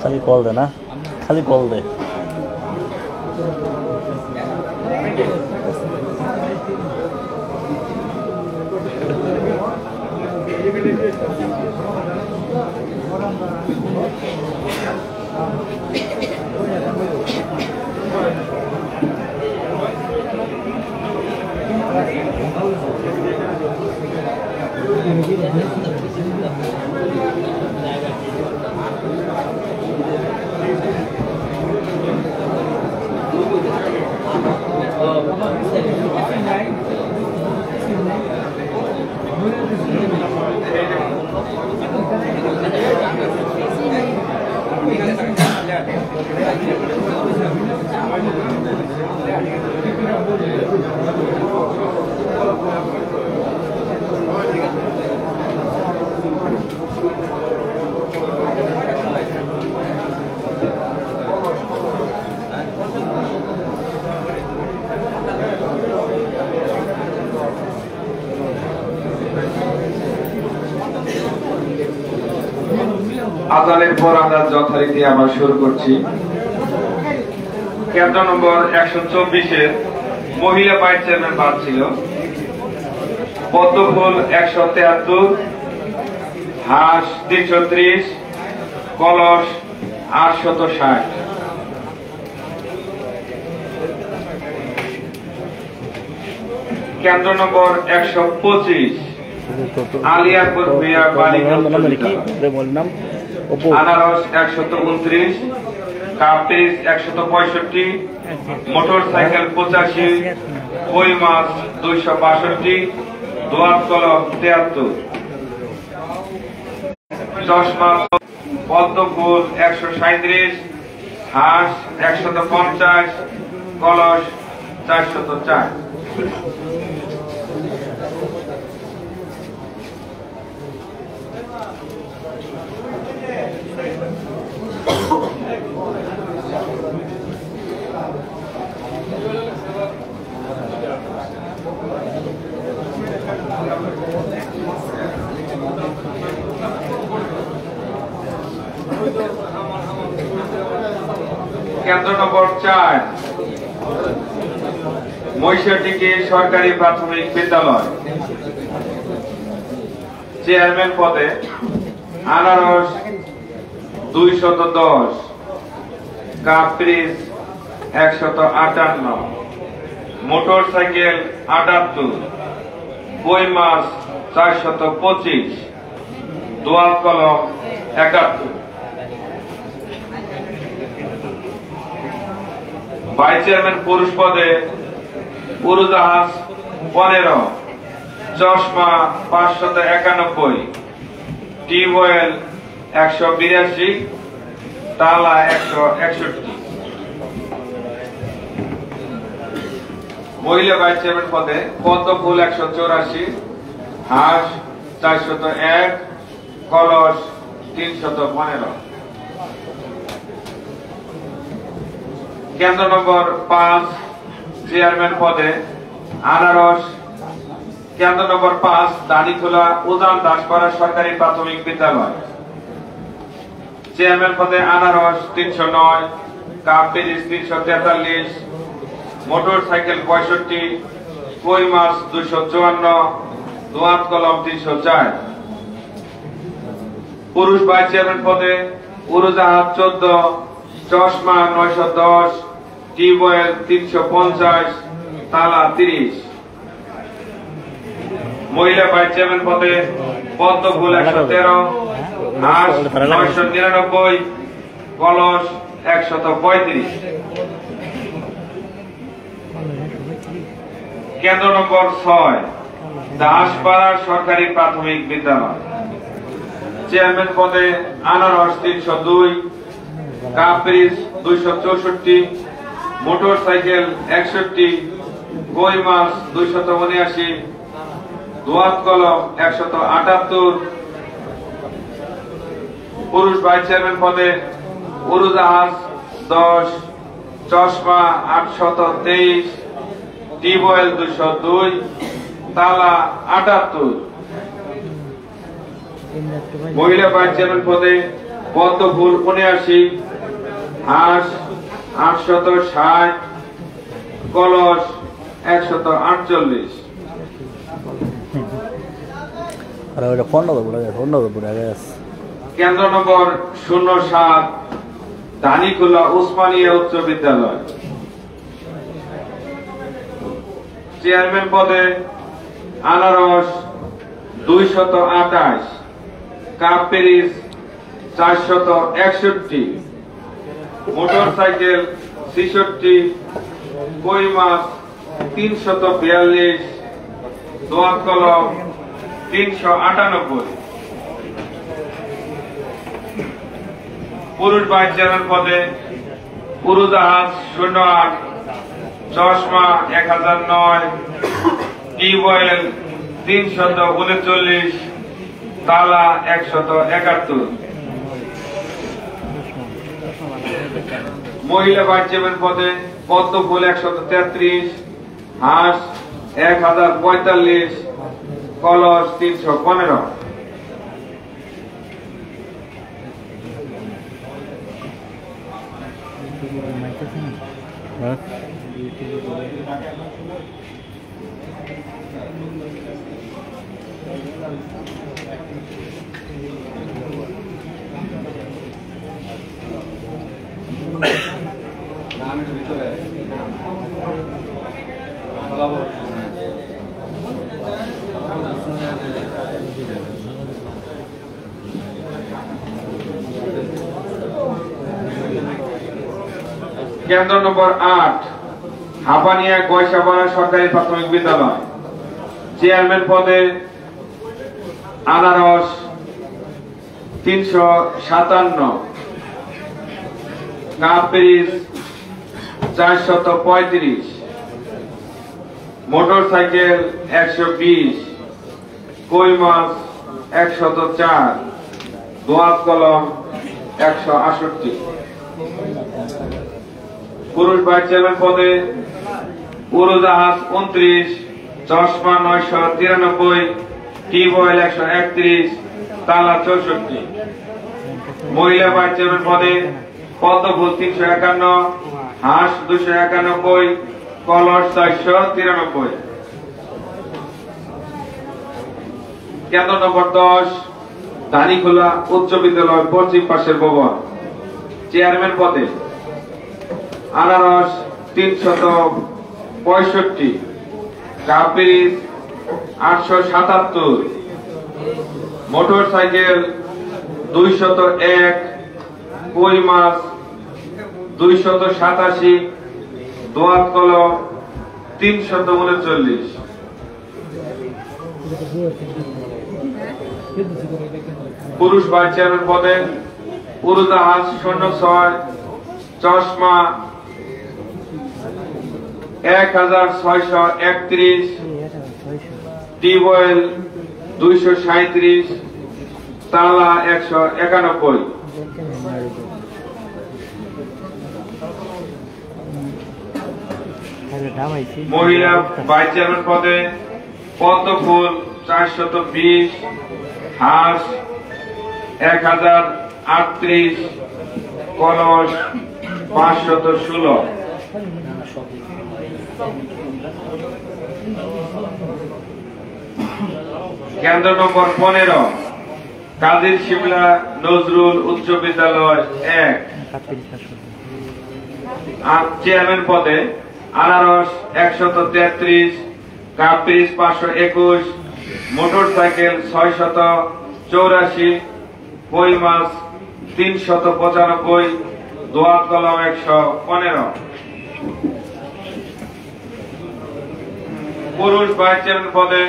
खाली कॉल दे ना, खाली कॉल दे। আজানের পর আমরা যথারীতি আবার শুরু করছি। কেন্দ্র নম্বর 124-এর মহিলা ভাইস চেয়ারম্যান পদ ছিল পদ্মফুল 173, হাঁস 330, কলস 860। কেন্দ্র নম্বর 125 আলিয়াপুর ভূঁইয়া বালিকা আনারস 129, কাপ পিস 165, মোটরসাইকেল 85, কই মাছ 262, দোয়াত কলম 73, চশমা পদ্মফুল 137, হাঁস 150, কলস 404। কেন্দ্র নম্বর 4 মহিষাটিকে সরকারি প্রাথমিক বিদ্যালয় চেয়ারম্যান পদে আনারস 210, কাপ পিস 158, মোটরসাইকেল 78, কই মাছ 425, দোয়াত কলম 71। ভাইস চেয়ারম্যান পুরুষ পদে উড়োজাহাজ 15, চশমা 591, টিউবওয়েল 182, তালা 161। মহিলা ভাইস চেয়ারম্যান পদে পদ্মফুল 184, হাঁস 401, কলস 315। কেন্দ্র নম্বর 5 চেয়ারম্যান পদে আনারস কেন্দ্র নম্বর 5 দানিখোলা উজান দাসপাড়া সরকারি প্রাথমিক বিদ্যালয় চেয়ারম্যান পদে আনারস 309, কাপ পিস 343, মোটরসাইকেল 65, কই মাছ 254, দোয়াত কলম 304। পুরুষ ভাইস চেয়ারম্যান পদে উড়োজাহাজ 14, চশমা 910, টিউবওয়েল 350, তালা 30। মহিলা ভাইস চেয়ারম্যান পদে পদ্মফুল 113, হাঁস 999, কলস 135। কেন্দ্র নম্বর 6 দাসপাড়া সরকারি প্রাথমিক বিদ্যালয় চেয়ারম্যান পদে আনারস 302, কাপ পিস 264, মোটরসাইকেল 61, কই মাছ 279, দোয়াত কলম 178। পুরুষ ভাইস চেয়ারম্যান পদে উড়োজাহাজ 10, চশমা 823, টিউবওয়েল 202, তালা 78। মহিলা ভাইস চেয়ারম্যান পদে পদ্মফুল 79, হাঁস 860, কলস 148। কেন্দ্র নম্বর 07 দানিখোলা উসমানিয়া উচ্চ বিদ্যালয় চেয়ারম্যান পদে আনারস 228, কাপ পিস 461, মোটরসাইকেল 66, কই মাছ 342, দোয়াত কলম 398। পুরুষ ভাইস চেয়ারম্যান পদে উড়োজাহাজ 08, চশমা 1009, টিউবওয়েল 339, তালা 171। মহিলা ভাইস চেয়ারম্যান পদে পদ্মফুল 133, হাঁস 1045, কলস 315। হ্যাঁ কেন্দ্র নম্বর 8, হাপানিয়া গয়সাপাড়া সরকারি প্রাথমিক বিদ্যালয়। চেয়ারম্যান পদে আনারস 357, কাপ পেরিস 435, মোটরসাইকেল 120, কই মাছ 104, দোয়াত কলম 168। পুরুষ ভাইস চেয়ারম্যান পদে উড়োজাহাজ 29, চশমা 993, টিউবওয়েল 131, তালা 64। মহিলা ভাইস চেয়ারম্যান পদে পদ্মফুল 351, হাঁস 291, কলস 493। কেন্দ্র নম্বর 10, ধানীখোলা উচ্চ বিদ্যালয় পশ্চিম পাশের ভবন। চেয়ারম্যান পদে আনারস 365, কাপ পেরিস 877, মোটরসাইকেল 201, কই মাছ 287, দোয়াত কলম 339। পুরুষ ভাইস চেয়ারম্যান পদে উড়োজাহাজ 06, চশমা 1631, টিউবওয়েল 237, তালা 191। মহিলা ভাইস চেয়ারম্যান পদে পদ্মফুল 420, হাঁস 1038, কলস 516। কেন্দ্র নম্বর 15, কাদির শিমলা নজরুল উচ্চ বিদ্যালয় 1। চেয়ারম্যান পদে আনারস 133, কাপ পেরিস 521, মোটরসাইকেল 684, কই মাছ 395, দোয়াত কলম 115। পুরুষ ভাইস চেয়ারম্যান পদে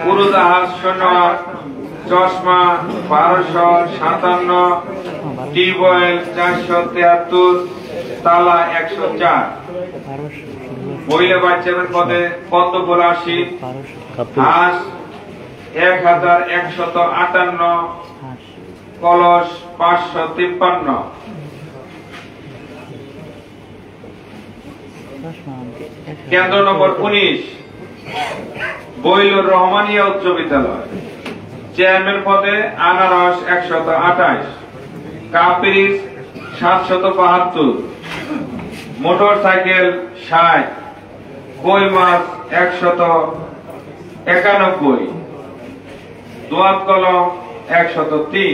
উড়োজাহাজ 08, চশমা 1257, টিউবওয়েল 473, তালা 104। মহিলা ভাইস চেয়ারম্যান পদে পদ্মফুল 80, হাঁস 1158, কলস 553। কেন্দ্র নম্বর 19, বৈলুর রহমানিয়া উচ্চ বিদ্যালয়। চেয়ারম্যান পদে আনারস 128, কাপ পেরিস 772, মোটরসাইকেল 60, কই মাছ 191, দোয়াত কলম 103।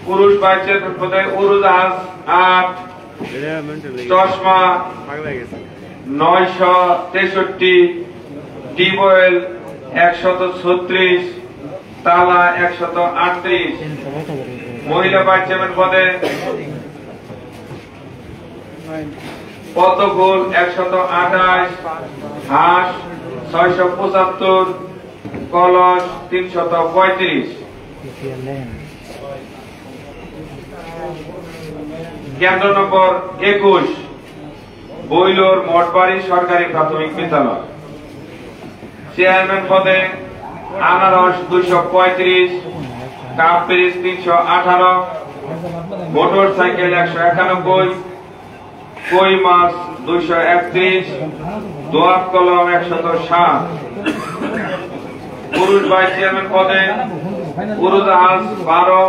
পুরুষ ভাইস চেয়ারম্যান পদে উড়োজাহাজ 8, চশমা 963, টিউবওয়েল 136, তালা 138। মহিলা ভাইস চেয়ারম্যান পদে পদ্মফুল 128, হাঁস 675, কলস 335। কেন্দ্র নম্বর 21 বৈলোর মঠবাড়ি সরকারি প্রাথমিক বিদ্যালয়। চেয়ারম্যান পদে আনারস 235, কাপ পিরিচ 318, মোটর সাইকেল 191, কই মাছ 231, দোয়াত কলম 107। পুরুষ ভাইস চেয়ারম্যান পদে উড়োজাহাজ 12,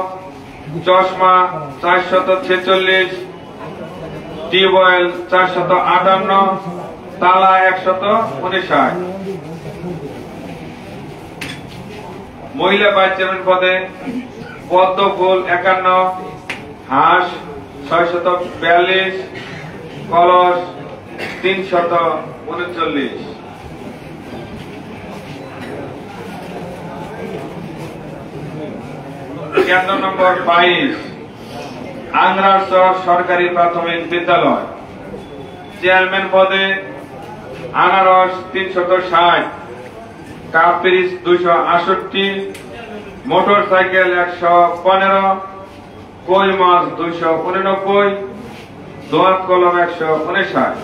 চশমা 446, টিউবওয়েল 458, তালা 159। মহিলা ভাইস চেয়ারম্যান পদে পদ্ম ফুল 51, হাঁস 642, কলস 339। কেন্দ্র নম্বর 22 আংরারচর সরকারি প্রাথমিক বিদ্যালয়। চেয়ারম্যান পদে আনারস 360, কাপ পিরিচ 268, মোটর সাইকেল 115, কই মাছ 289, দোয়াত কলম 159।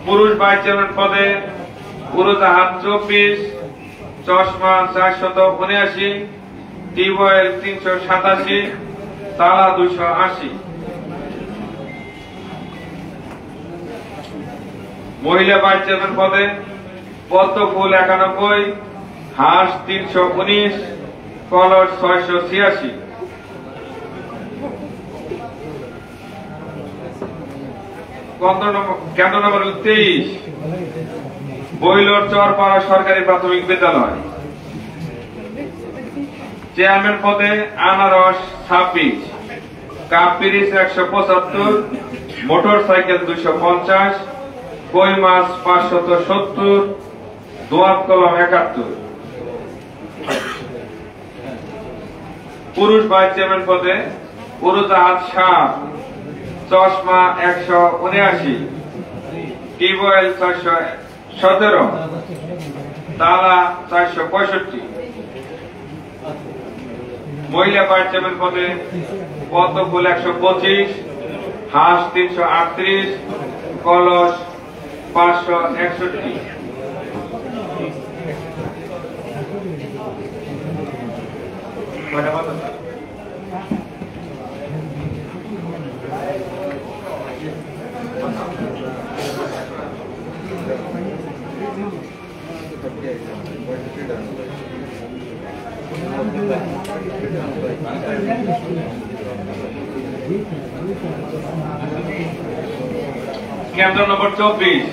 পুরুষ ভাইস চেয়ারম্যান পদে উড়োজাহাজ 24, চশমা 479, টিউবওয়েল 387, তালা 280। মহিলা ভাইস চেয়ারম্যান পদে পদ্ম ফুল 91, হাঁস 319, কলস 686। কেন্দ্র নম্বর 23 বৈলোর চরপাড়া সরকারি প্রাথমিক বিদ্যালয়। চেয়ারম্যান পদে আনারস 26, কাপ পিরিচ 175, মোটর সাইকেল 250, কই মাছ 570, দোয়াত কলম 71। পুরুষ ভাইস চেয়ারম্যান পদে উড়োজাহাজ 7, চশমা 179, টিউবওয়েল 417, তালা 465। মহিলা ভাইস চেয়ারম্যান পদে পদ্ম ফুল 125, হাঁস 338, কলস 561। কেন্দ্র নম্বর 24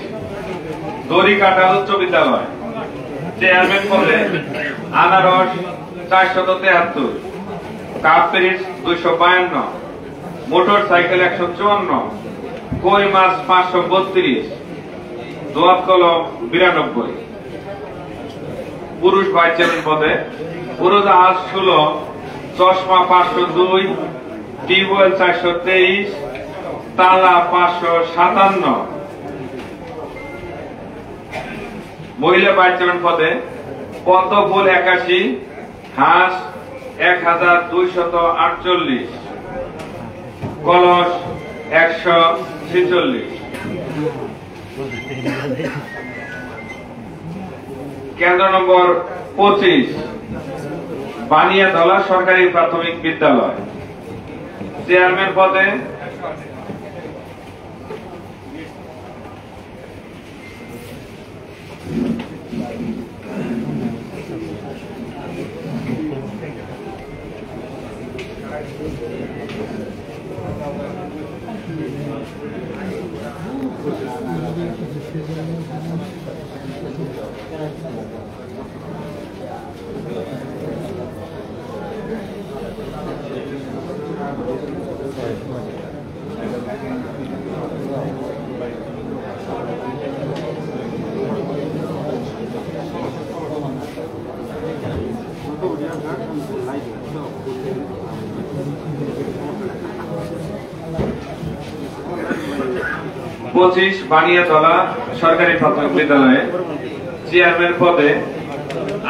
দড়িকাটা উচ্চ বিদ্যালয়। চেয়ারম্যান পদে আনারস 473, কাপ পিরিচ 252, মোটর সাইকেল 154, কই মাছ 532, দোয়াত কলম 92। পুরুষ ভাইস চেয়ারম্যান পদে উড়োজাহাজ 16, চশমা 502, টিউবওয়েল 423, তালা 557। মহিলা ভাইস চেয়ারম্যান পদে পদ্ম ফুল 81, হাঁস 1248, কলস 146। কেন্দ্র নম্বর 25 বানিয়াতলা সরকারি প্রাথমিক বিদ্যালয়। চেয়ারম্যান পদে বানিয়াতলা সরকারি প্রাথমিক বিদ্যালয়ে চেয়ারম্যান পদে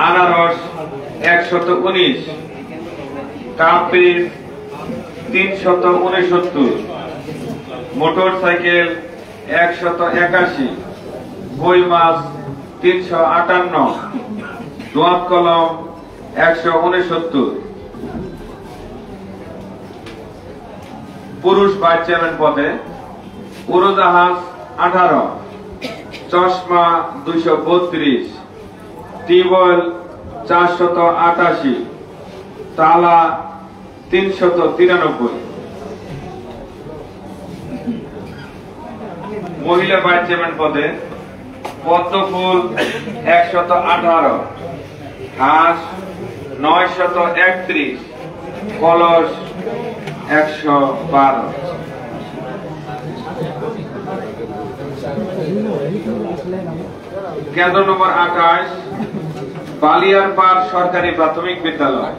আনারস 119, কাপ পিস 369, মোটরসাইকেল 181, কই মাছ 358, দোয়াত কলম 169। পুরুষ ভাইস চেয়ারম্যান পদে উড়োজাহাজ 18, চশমা 232, টিউবওয়েল 488, তালা 393। মহিলা ভাইস চেয়ারম্যান পদে পদ্মফুল 118, হাঁস 931, কলস 112। কেন্দ্র নম্বর 28, বালিয়ারপাড় সরকারি প্রাথমিক বিদ্যালয়।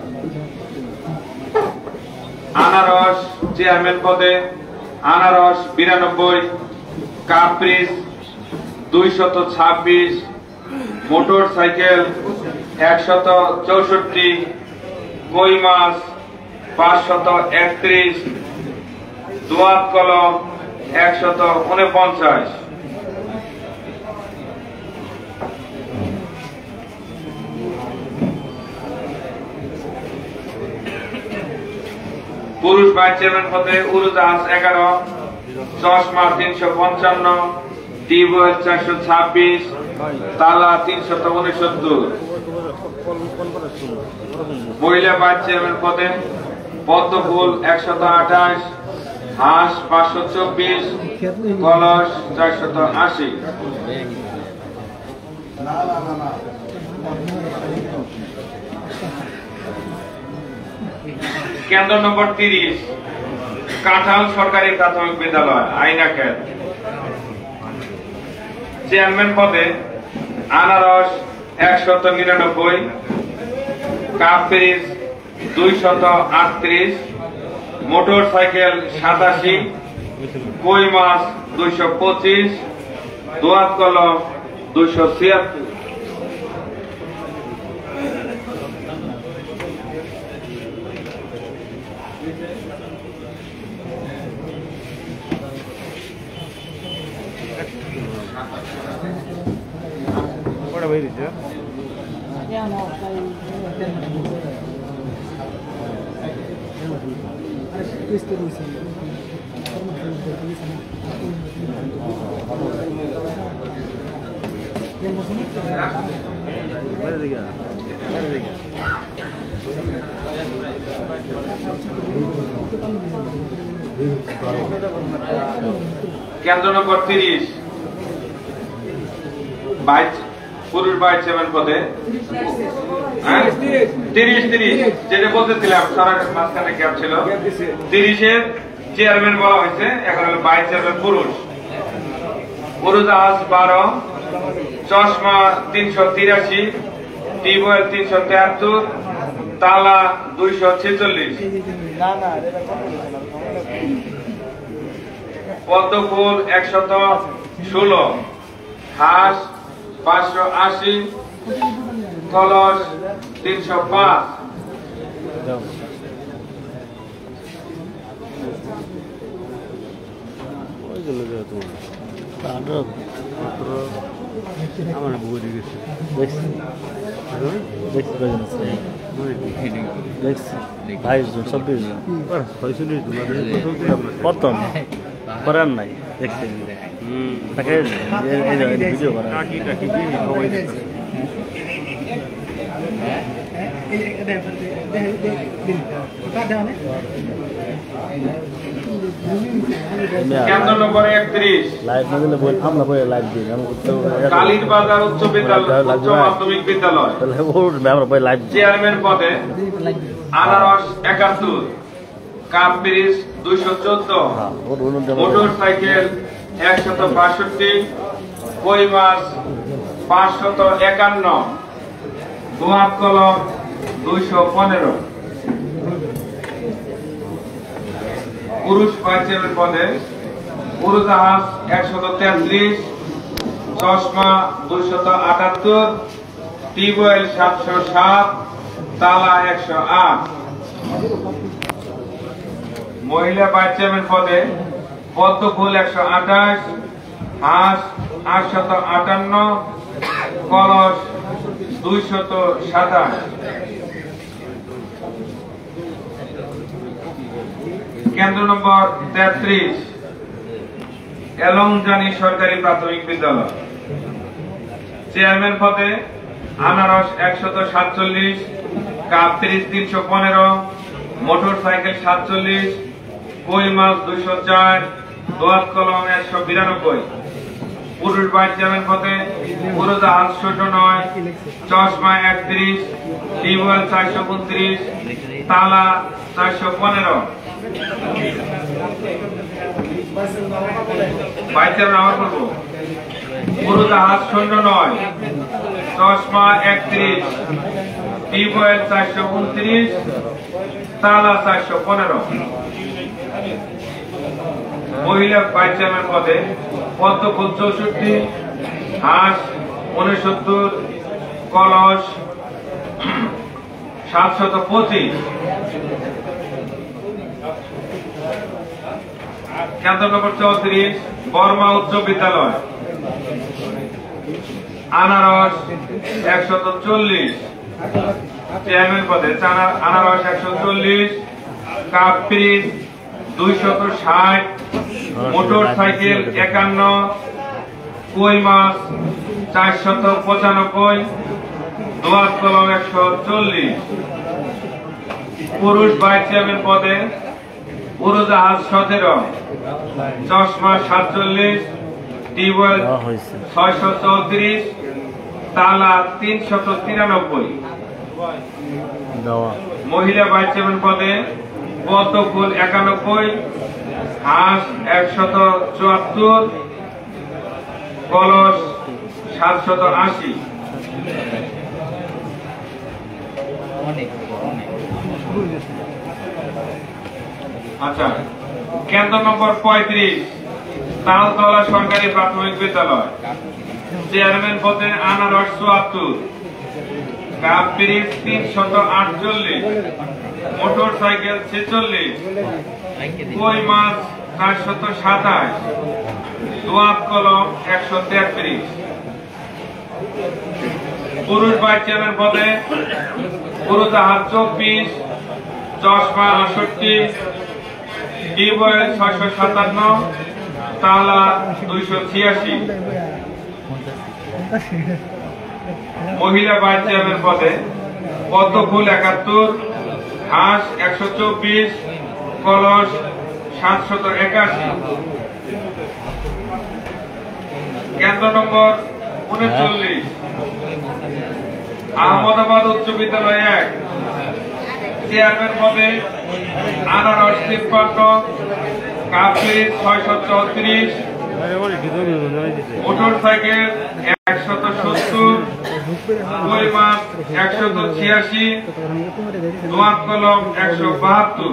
আনারস চেয়ারম্যান পদে আনারস 92, কাপ্রিস 226, মোটরসাইকেল 164, কই মাছ 531, দোয়াত কলম 149। পুরুষ ভাইস চেয়ারম্যান পদে উড়োজাহাজ 11, চশমা 355, টিউবওয়েল 426, তালা 369। মহিলা ভাইস চেয়ারম্যান পদে পদ্মফুল 128, হাঁস 524, কলস 480। কেন্দ্র নম্বর 30, কাঁঠাল সরকারি প্রাথমিক বিদ্যালয় আইনাকের। চেয়ারম্যান পদে আনারস 199, কাপ্রিস 238, মোটরসাইকেল 87, কই মাছ 225, দোয়াত কলম 276। কেন্দ্র নম্বর 30, পুরুষ ভাইস চেয়ারম্যান পদে 30 যেটা বলতেছিলাম সারা মাঝখানে গ্যাপ ছিল। 30-এর চেয়ারম্যান বলা হয়েছে, এখন হলো ভাইস চেয়ারম্যান পুরুষ। উড়োজাহাজ 12, চশমা 383, টিউবওয়েল 373, তালা 246। পদ্মফুল 116, হাঁস 580, কলস 305। আমার বই গেছে দেখছি দেখছি 22 জন 26 জন প্রথম করার নাই দেখছি তাকে ভিডিও করা কেন্দ্র নম্বর 31, লাইভ না দিলে বল আমরা বলে লাইভ দিই কালীর বাজার উচ্চ বিদ্যালয় উচ্চ মাধ্যমিক বিদ্যালয়। তাহলে ওর আমরা বলে লাইভ চেয়ারম্যান পদে আনারস 71, কাপ্রিস 214, মোটরসাইকেল 162, কই মাছ 551, দোয়াত কলম 215। পুরুষ ভাইস চেয়ারম্যান পদে উড়োজাহাজ 133, চশমা 278, টিউবওয়েল 707, তালা 108। মহিলা ভাইস চেয়ারম্যান পদে পদ্মফুল 128, হাঁস 858, কলস 227। কেন্দ্র নম্বর 33 এলংজানি সরকারি প্রাথমিক বিদ্যালয়। চেয়ারম্যান পদে আনারস 147, কাপ 315, মোটরসাইকেল 47, কই মাছ 204, দোয়াত কলম 192। পুরুষ ভাইস চেয়ারম্যান পদে উড়োজাহাজ 9, চশমা 31, টিউবওয়েল 429, তালা 415। ভাইস চেয়ারম্যান আমার বলবো উড়োজাহাজ 9, চশমা 31, টিউবওয়েল 429, তালা 415। মহিলা ভাইস চেয়ারম্যান পদে পদ্মফুল 64, হাঁস 69, কলস 725। কেন্দ্র নম্বর 34 বর্মা উচ্চ বিদ্যালয়। আনারস 140, চেয়ারম্যান পদে আনারস 140, কাপ পিস 260, মোটরসাইকেল 51, কই মাছ 495, দোয়াত কলম 140। পুরুষ ভাইস চেয়ারম্যান পদে উড়োজাহাজ 17, চশমা 47, টিউবওয়েল 634, তালা 393। মহিলা ভাইস চেয়ারম্যান পদে পদ্মফুল 91, হাঁস 174, কলস 780। আচ্ছা, কেন্দ্র নম্বর 35 তালতলা সরকারি প্রাথমিক বিদ্যালয়। চেয়ারম্যান পদে আনারস 74, কাপ পিরিচ 348, মোটরসাইকেল 46, কই মাছ 427, দোয়াত কলম 133। পুরুষ ভাইস চেয়ারম্যান পদে উড়োজাহাজ 24, চশমা 68, টিউবওয়েল 657, তালা 286। মহিলা ভাইস চেয়ারম্যান পদে পদ্মফুল 71, হাঁস 124, কলস 781। কেন্দ্র নম্বর 39 আহমদাবাদ উচ্চ বিদ্যালয় 1। চেয়ারম্যান পদে আনারস 53, কাপ পিস 634, মোটরসাইকেল 170, কই মাছ 186, দোয়াত কলম 172।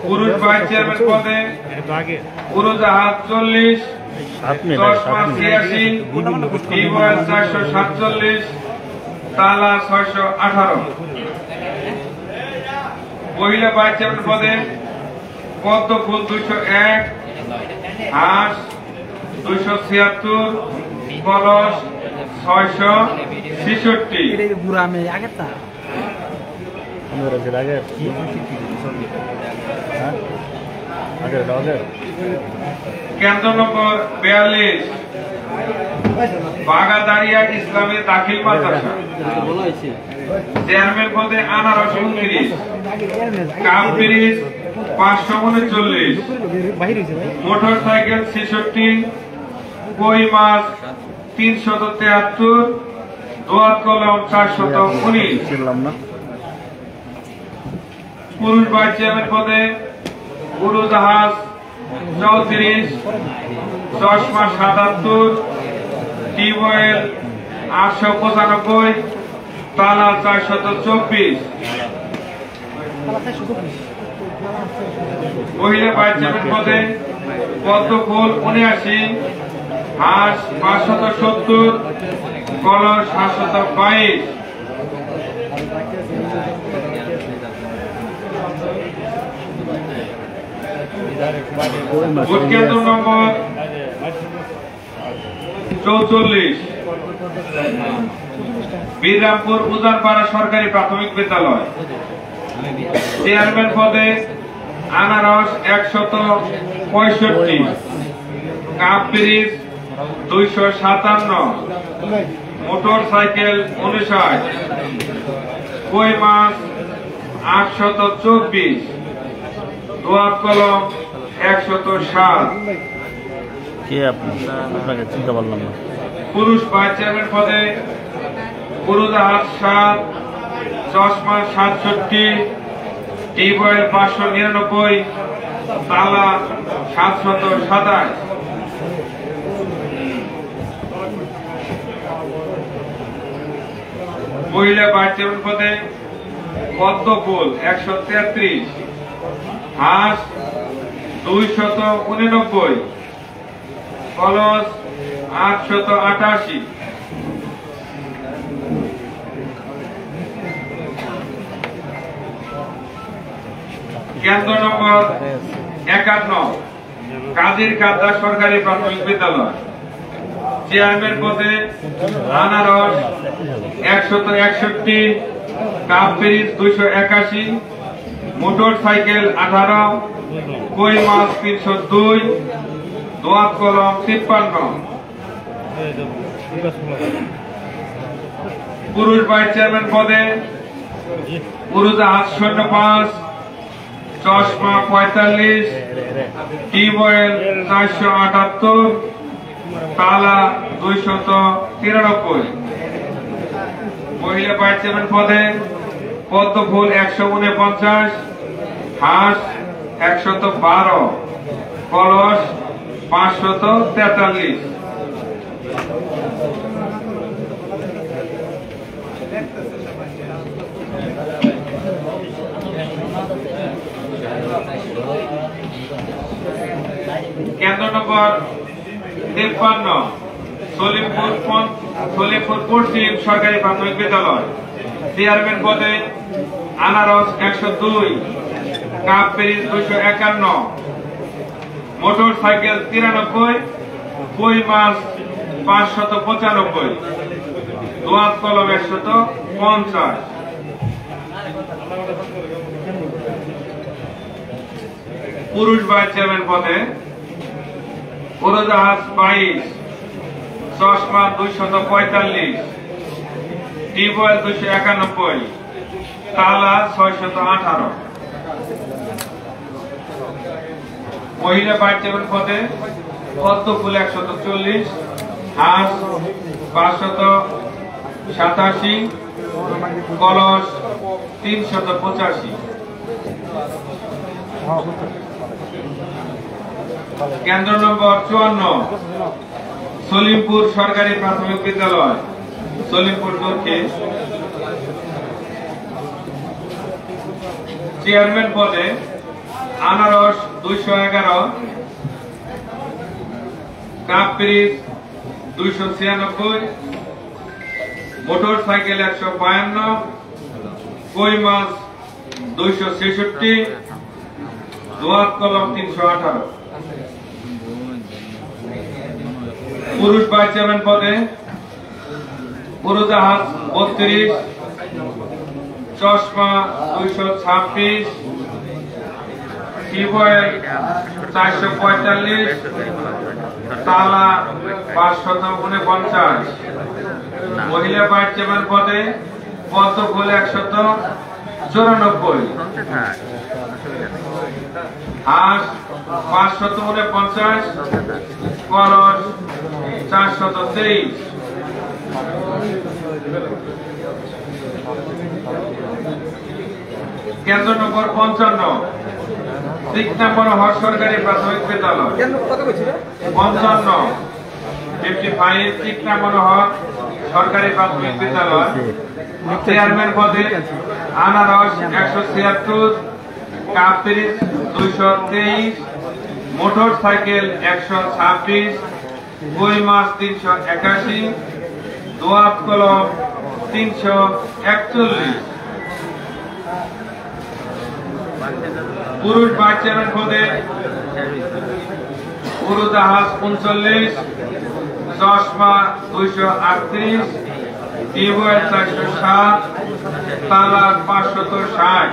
পুরুষ ভাইস চেয়ারম্যান পদে উড়োজাহাজ 40, চশমা 86, টিউবওয়েল 447, তালা 618। মহিলা ভাইস চেয়ারম্যান পদে পদ্মফুল 201, হাঁস 276, কলস 666। কেন্দ্র নম্বর 42 বাগাদারিয়া ইসলামী দাখিল মাদ্রাসা। চেয়ারম্যান পদে আনারস 29, কাপ পিরিচ 539, মোটরসাইকেল 66, কই মাছ 373, দোয়াত কলম 419। পুরুষ ভাইস চেয়ারম্যান পদে উড়োজাহাজ 34, চশমা 77, টিউবওয়েল 895, তালা 424। মহিলা ভাইস চেয়ারম্যান পদে পদ্মফুল 79, হাঁস 570, কলস 722। ভোট কেন্দ্র নম্বর 44 বীররামপুর উজানপাড়া সরকারি প্রাথমিক বিদ্যালয়। চেয়ারম্যান পদে আনারস 165, কাপ ব্রিজ 257, মোটর সাইকেল 59, কই মাছ 824, দোয়াত কলম 107। কে আপনি? আপনাকে চিনতে পারলাম না। পুরুষ ভাইস চেয়ারম্যান পদে উড়োজাহাজ 7, চশমা 67, টিউবওয়েল 599, তালা 727। মহিলা ভাইস চেয়ারম্যান পদে পদ্মফুল 133, হাঁস 289, কলস 888। কেন্দ্র নম্বর 51 কাজীর কাদা সরকারি প্রাথমিক বিদ্যালয়। চেয়ারম্যান পদে আনারস 161, কাপ ব্রিজ 281, মোটর সাইকেল 18, কই মাছ 302, দোয়াত কলম 53। পুরুষ ভাইস চেয়ারম্যান পদে উড়োজাহাজ 05, চশমা 45, টিউবওয়েল 478, তালা 293। মহিলা ভাইস চেয়ারম্যান পদে পদ্মফুল 149, হাঁস 112, কলস 543। কেন্দ্র নম্বর 53 সলিমপুর পশ্চিম সরকারি প্রাথমিক বিদ্যালয়। চেয়ারম্যান পদে আনারস 102, কাপ ব্রিজ 251, মোটর সাইকেল 93, কই মাছ 595, দোয়াত কলম 150। পুরুষ ভাইস চেয়ারম্যান পদে উড়োজাহাজ 22, চশমা 245, টিউবওয়েল 291, তালা 618। মহিলা ভাইস চেয়ারম্যান পদে পদ্মফুল 140, হাঁস 587, কলস 385। কেন্দ্র নম্বর 54 সলিমপুর সরকারি প্রাথমিক বিদ্যালয়, সলিমপুর দক্ষিণ। চেয়ারম্যান পদে আনারস 211, কাপ ব্রিজ 296, মোটর সাইকেল 152, কই মাছ 266, দোয়াত কলম 318। পুরুষ ভাইস চেয়ারম্যান পদে উড়োজাহাজ 32, চশমা 226, টিউবওয়েল 445, তালা 549। মহিলা ভাইস চেয়ারম্যান পদে পদ্মফুল 194, হাঁস 549, কলস 423। কেন্দ্র নম্বর 55 শিক্ষা মনোহর সরকারি প্রাথমিক বিদ্যালয়। 55 55 শিক্ষা মনোহর সরকারি প্রাথমিক বিদ্যালয়। চেয়ারম্যান পদে আনারস 176, কাপ ব্রিজ 223, মোটর সাইকেল 126, কই মাছ 381, দোয়াত কলম 341। পুরুষ ভাইস চেয়ারম্যান পদে উড়োজাহাজ 39, চশমা 238, টিউবওয়েল 407, তালা 560।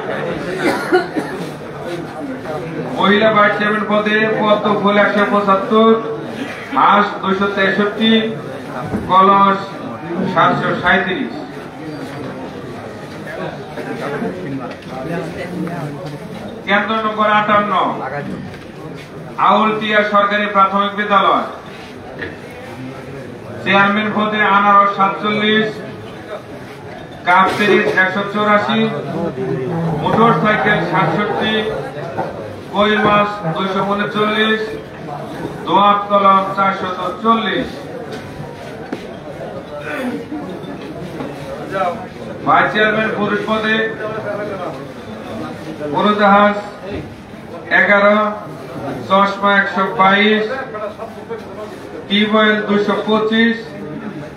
মহিলা ভাইস চেয়ারম্যান পদে পদ্ম ফুল 175, হাঁস 263, কলস 737। কেন্দ্র নম্বর 58, আউলটিয়া সরকারি প্রাথমিক বিদ্যালয়। চেয়ারম্যান পদে আনারস 47, কাপ পেরিস 184, মোটর সাইকেল 67, কই মাছ 239, দোয়াত কলম 440। ভাইস চেয়ারম্যান পুরুষ পদে উড়োজাহাজ 11, চশমা 122, টিউবওয়েল 225,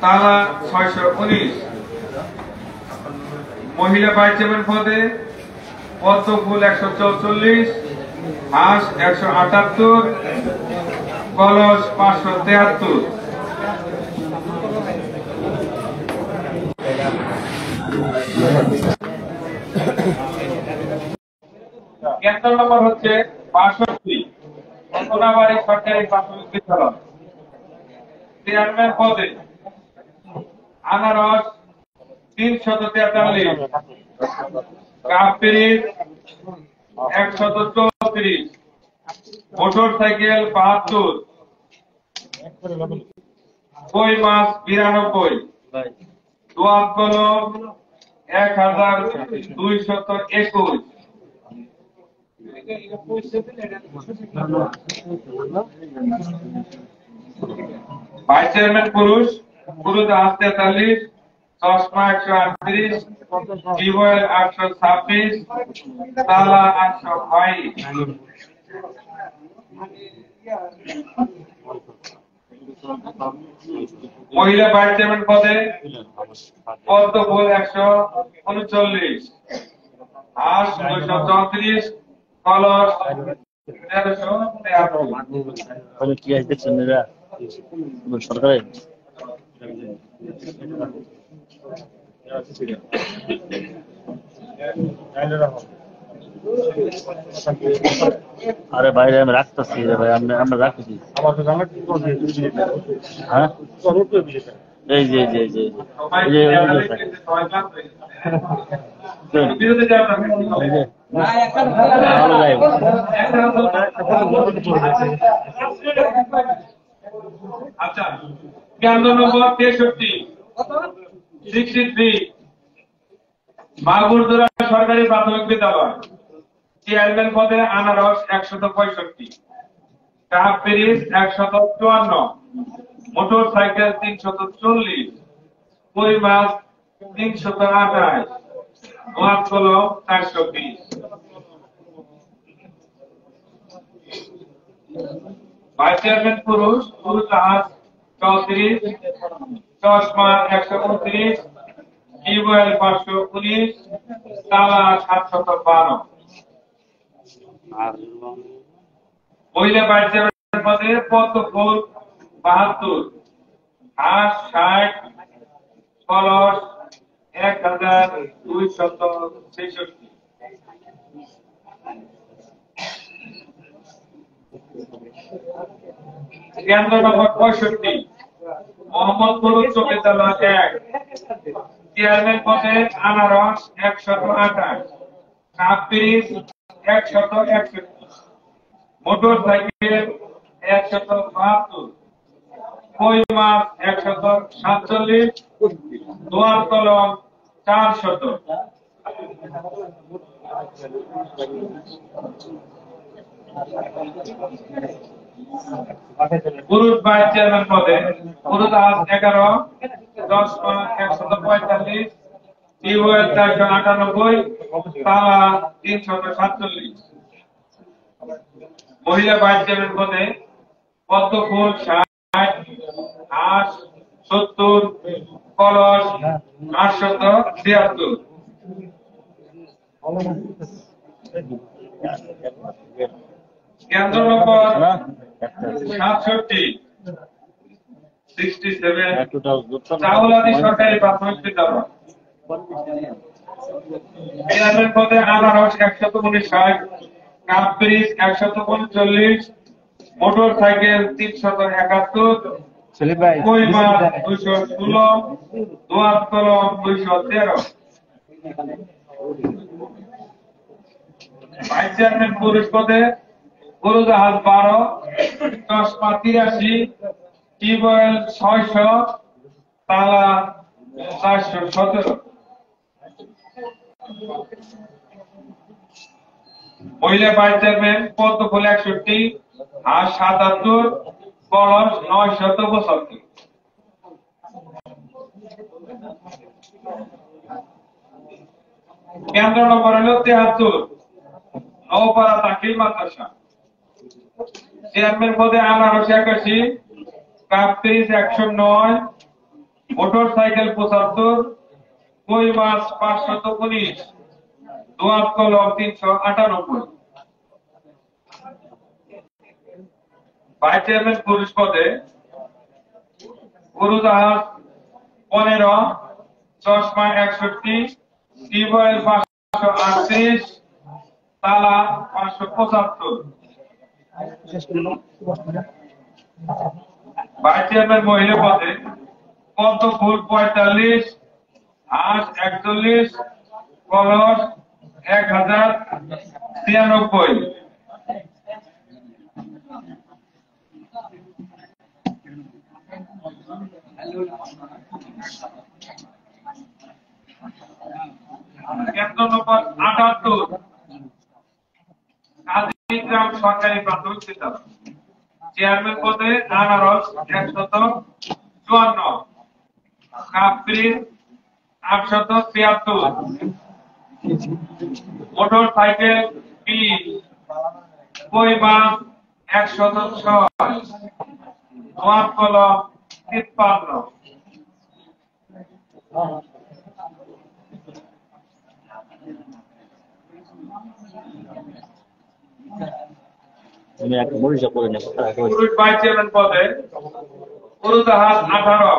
তালা 619। মহিলা ভাইস চেয়ারম্যান পদে পদ্ম ফুল 144, হাঁস 178, কলস 573। কেন্দ্র নম্বর হচ্ছে 62, সোনাবাড়ি সরকারি প্রাথমিক বিদ্যালয়। চেয়ারম্যান পদে আনারস 343, কাপ পেরিস 134, মোটর সাইকেল 72, কই মাছ 92, দোয়াত কলম 1221। ভাইস চেয়ারম্যান পুরুষ উড়োজাহাজ 43, চশমা 138, টিউবওয়েল 826, তালা 822। মহিলা ভাইস চেয়ারম্যান পদে পদ্ম ফুল 139, হাঁস 234, কলস 1373। কি আছে দেখছেন এরা সরকারের আরে বাইরে আমি রাখতেছি রে ভাই, আমরা রাখতেছি। হ্যাঁ এই যে এই যে এই যে এই যে আচ্ছা, কেন্দ্র নম্বর 63, 63, মাগুরদুরা সরকারি প্রাথমিক বিদ্যালয়। চেয়ারম্যান পদে আনারস 165, কাপ পেরিস 154, মোটর সাইকেল 340, কই মাছ 328, দোয়াত কলম 420। ভাইস চেয়ারম্যান পুরুষ উড়োজাহাজ 34, চশমা 129, টিউবওয়েল 519, তালা 712। মহিলা ভাইস চেয়ারম্যান পদে পদ্ম ফুল 72, হাঁস 60, কলস 1266। কেন্দ্র নম্বর 65, মোহাম্মদপুর উচ্চ বিদ্যালয় 1। চেয়ারম্যান পদে আনারস 128, কাপ পেরিস 161, মোটর সাইকেল 172, কই মাছ 147, দোয়াত কলম 400। পুরুষ ভাইস চেয়ারম্যান পদে উড়োজাহাজ 11, চশমা 145, টিউবওয়েল 498, তালা 347। মহিলা ভাইস চেয়ারম্যান পদে পদ্ম ফুল 60, হাঁস 70, কলস 873। কেন্দ্র নম্বর 67 67 চাউলাদি সরকারি প্রাথমিক বিদ্যালয়। চেয়ারম্যান পদে আনারস 159, কাপ ব্রিজ 139, মোটর সাইকেল 371, কই মাছ 216, দোয়াত কলম 213। ভাইস চেয়ারম্যান পুরুষ পদে উড়োজাহাজ 12, চশমা 83, টিউবওয়েল 600, তালা 417। মহিলা ভাইস চেয়ারম্যান পদ্মফুল 61, হাঁস 77, কলস 972। কেন্দ্র নম্বর হল 73, নওপাড়া তাকিল মাদ্রাসা। চেয়ারম্যান পদে আনারস 81, কাপ ব্রিজ 109, মোটর সাইকেল 75, কই মাছ 519, দোয়াত কলম 398। ভাইস চেয়ারম্যান পুরুষ পদে উড়োজাহাজ 15, চশমা 61, টিউবওয়েল 538, তালা 575। ভাইস চেয়ারম্যান মহিলা পদে পদ্মফুল 45, হাঁস 41, কলস 1093। কেন্দ্র নম্বর 78, কাজীগ্রাম সরকারি প্রাথমিক বিদ্যালয়। চেয়ারম্যান পদে আনারস 154, কাপ ব্রিজ 873, মোটর সাইকেল 20, কই মাছ 106, দোয়াত কলম 53। তুমি একটা মরিচা করে নেবো পুরুষ ভাইস চেয়ারম্যান পদে উড়োজাহাজ 18,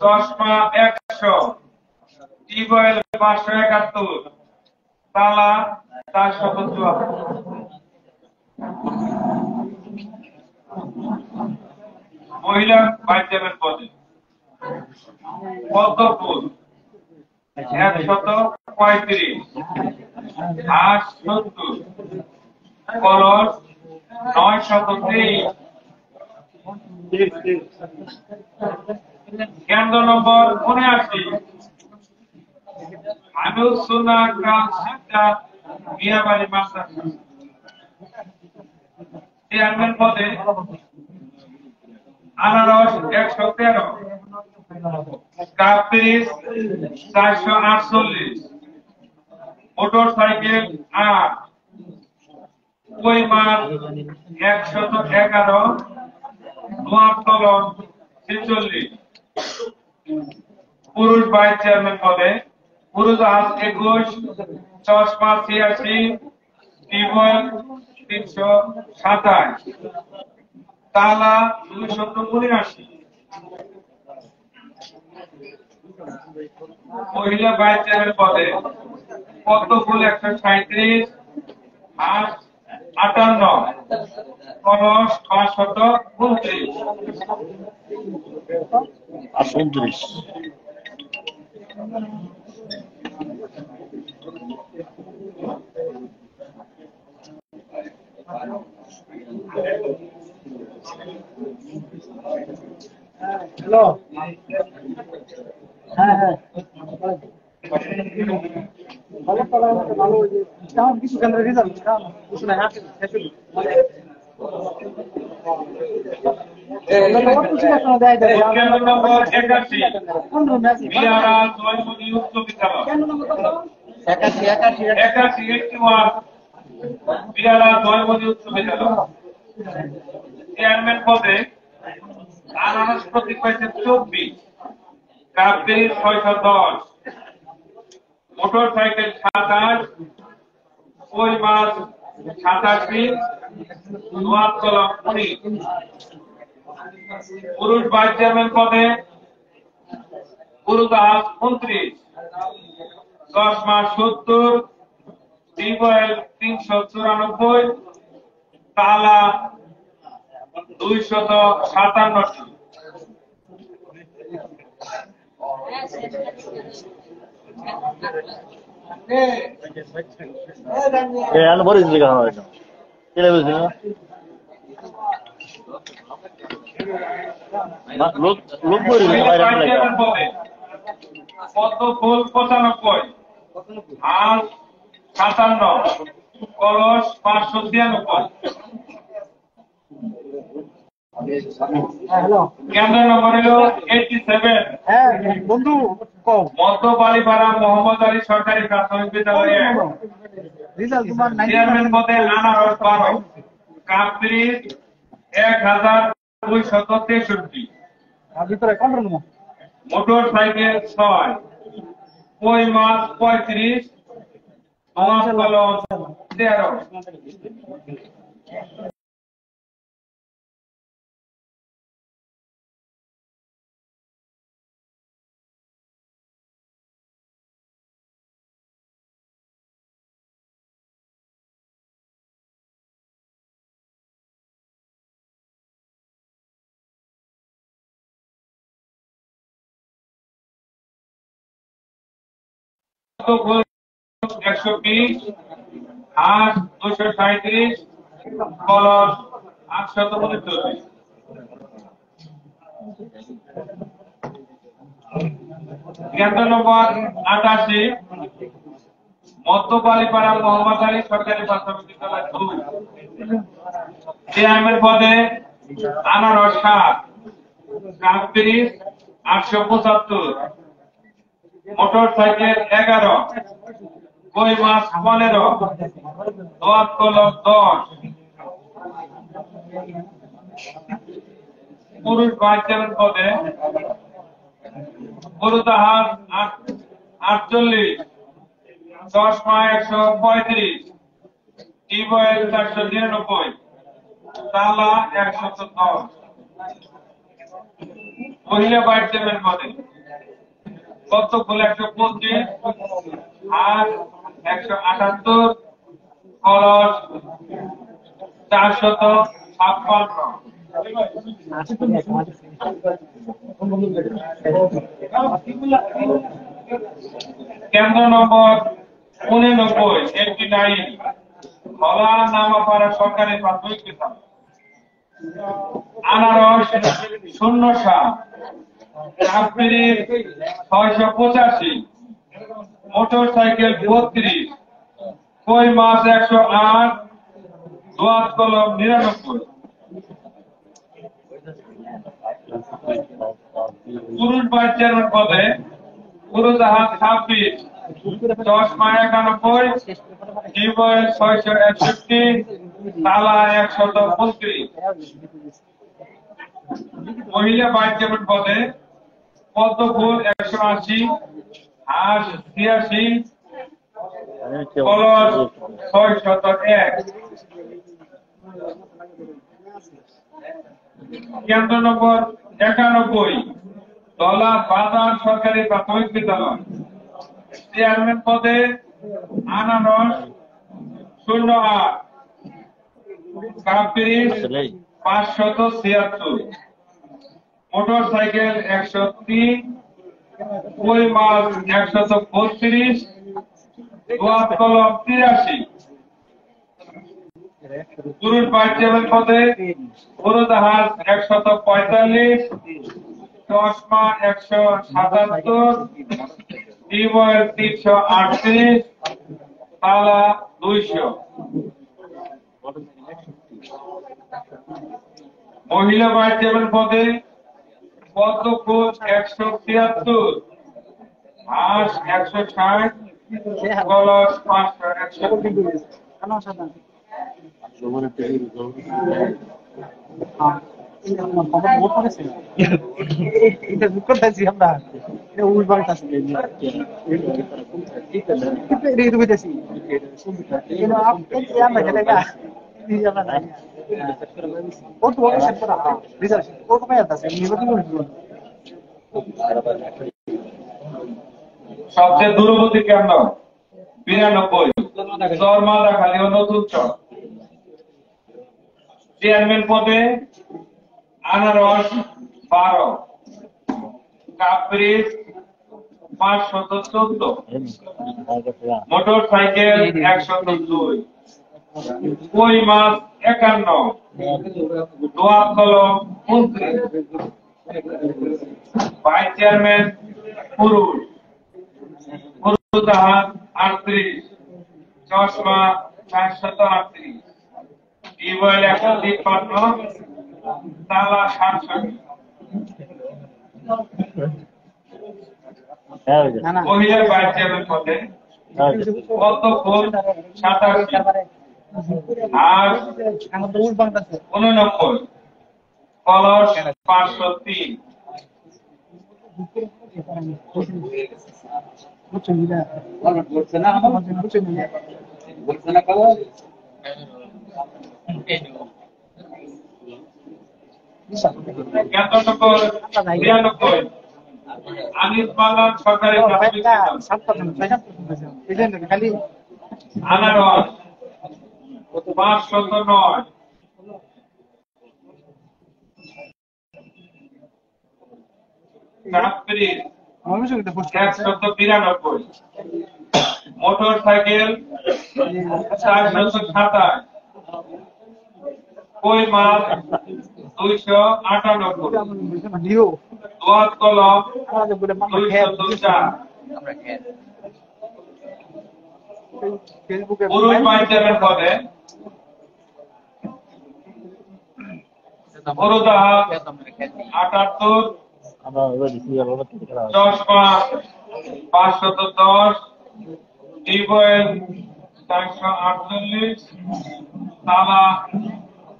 চশমা 100, টিউবওয়েল 571, তালা 454। মহিলা ভাইস চেয়ারম্যান পদে পদ্মফুল 135, হাঁস 70, কলস 923। কেন্দ্র নম্বর 79, আমির সুন্নাহ গ্রাম শিক্ষা মিয়াবাড়ি মাদ্রাসা। চেয়ারম্যান পদে আনারস 113, কাপ ব্রিজ 448, মোটর সাইকেল 8, কই মাছ 111, দোয়াত কলম 46। পুরুষ ভাইস চেয়ারম্যান পদে উড়োজাহাজ 21, চশমা 86, টিউবওয়েল 327, তালা 279। মহিলা ভাইস চেয়ারম্যান পদে পদ্মফুল 137, হাঁস 58, কলস 529। 29। হ্যালো, হ্যাঁ হ্যাঁ ভালো পড়া ভালো কেমন কিছু কেন্দ্রের রেজাল্ট কেমন কিছু না হাতে কেন্দ্র নম্বর 81, বিহারা জয়মণি উচ্চ বিদ্যালয়। 81 বিহারা জয়মণি উচ্চ বিদ্যালয়। চেয়ারম্যান পদে আনারস প্রতীক পাইছে 24, কাপ ব্রিজ 610, মোটর সাইকেল 27, কই মাছ 87, দোয়াত কলম 19। পুরুষ ভাইস চেয়ারম্যান পদে গুরুদাস 29, 10 মাস 70, টিউবওয়েল 394, তালা 257টি। এখানে বড় দিকে খাওয়া হয় কেলে বুঝলি না লোক লোক বড় দিকে বাইরে ভাইস চেয়ারম্যান পদে পদ্মফুল 95, আল 57, কলস 593। হ্যালো কেন্দ্র নম্বর হলো 87, হ্যাঁ বন্ধু কও মধ্য বালিপাড়া মোহাম্মদ আলী সরকারি প্রাথমিক বিদ্যালয় 1। রেজাল্ট তোমার চেয়ারম্যান পদে আনারস 12, কাপড়ি 1263, ভিতরে কন্ট্রোল রুম মোটর সাইকেল 6, কই মাছ 35, আমার কলম 13। পদ্মফুল 120, আঁশ 237, কলস 839। কেন্দ্র নম্বর 88, মধ্য বালিপাড়া মোহাম্মদ আলী সরকারি প্রাথমিক বিদ্যালয় 2। চেয়ারম্যান পদে আনারস 7, কাপড়ি 875, মোটর সাইকেল 11, কই মাছ 15, দোয়াত কলম 10। পুরুষ ভাইস চেয়ারম্যান পদে গুরুদাহার 48, 10 মা 135, টিউবওয়েল 499, তালা 110। মহিলা ভাইস চেয়ারম্যান পদে পদ্মফুল 125, আর 178, কলস 456। কেন্দ্র নম্বর 89, 89, হলা নামাপাড়া সরকারি প্রাথমিক বিদ্যালয়। আনারস 07, কাপড়ি 685, মোটর সাইকেল 32, কই মাছ 108, দোয়াত কলম 99। পুরুষ ভাইস চেয়ারম্যান পদে গুরুদাহার 26, 10 মা 91, টিউবওয়েল 661, তালা 132। মহিলা ভাইস চেয়ারম্যান পদে পদ্মফুল 180, আঁশ 86, কলস 601। কেন্দ্র নম্বর 91, দলা বাজার সরকারি প্রাথমিক বিদ্যালয়। চেয়ারম্যান পদে আনারস 08, কাপড়ি 576, মোটর সাইকেল 103, কই মাছ 132, দোয়াত কলম 83। পুরুষ ভাইস চেয়ারম্যান পদে গুরুদাহার 145, 10 মা 177, টিউবওয়েল 338, তালা 200। মহিলা ভাইস চেয়ারম্যান পদে পদ্মফুল 173, আঁশ 160, কলস 561। এটা করতেছি আমরা এটা উল্বার কাছে এটা বুঝতেছি আমরা খেলে ওর তো বড় সেট করা রিজাল্ট ও কমে আছে নির্বাচন করে সবচেয়ে দূরবর্তী কেন্দ্র 92 চরমাদা খালি ও নতুন চর। চেয়ারম্যান পদে আনারস 12, কাপ্রিস 514, মোটর সাইকেল 102, কই মাছ 51, দোয়াত কলম 29, ভাইস চেয়ারম্যান পুরুষ, পুরুষাহাত 38, চশমা 438, টিউবওয়েল 153, তালা 67। মহিলা ভাইস চেয়ারম্যান পদে পদ্মফুল 87, আর 89, কলস 503। কেন্দ্রনগর 93, আনিস মাল্লার সরকারি প্রাথমিক বিদ্যালয়। খালি আনারস 509, কাপ্রিস 192, মোটর সাইকেল 427, কই মাছ 298, দোয়াত কলম 202। পুরুষ ভাইস চেয়ারম্যান পদে বড়দাহাত 78, চশমা 510, টিউবওয়েল 448, তালা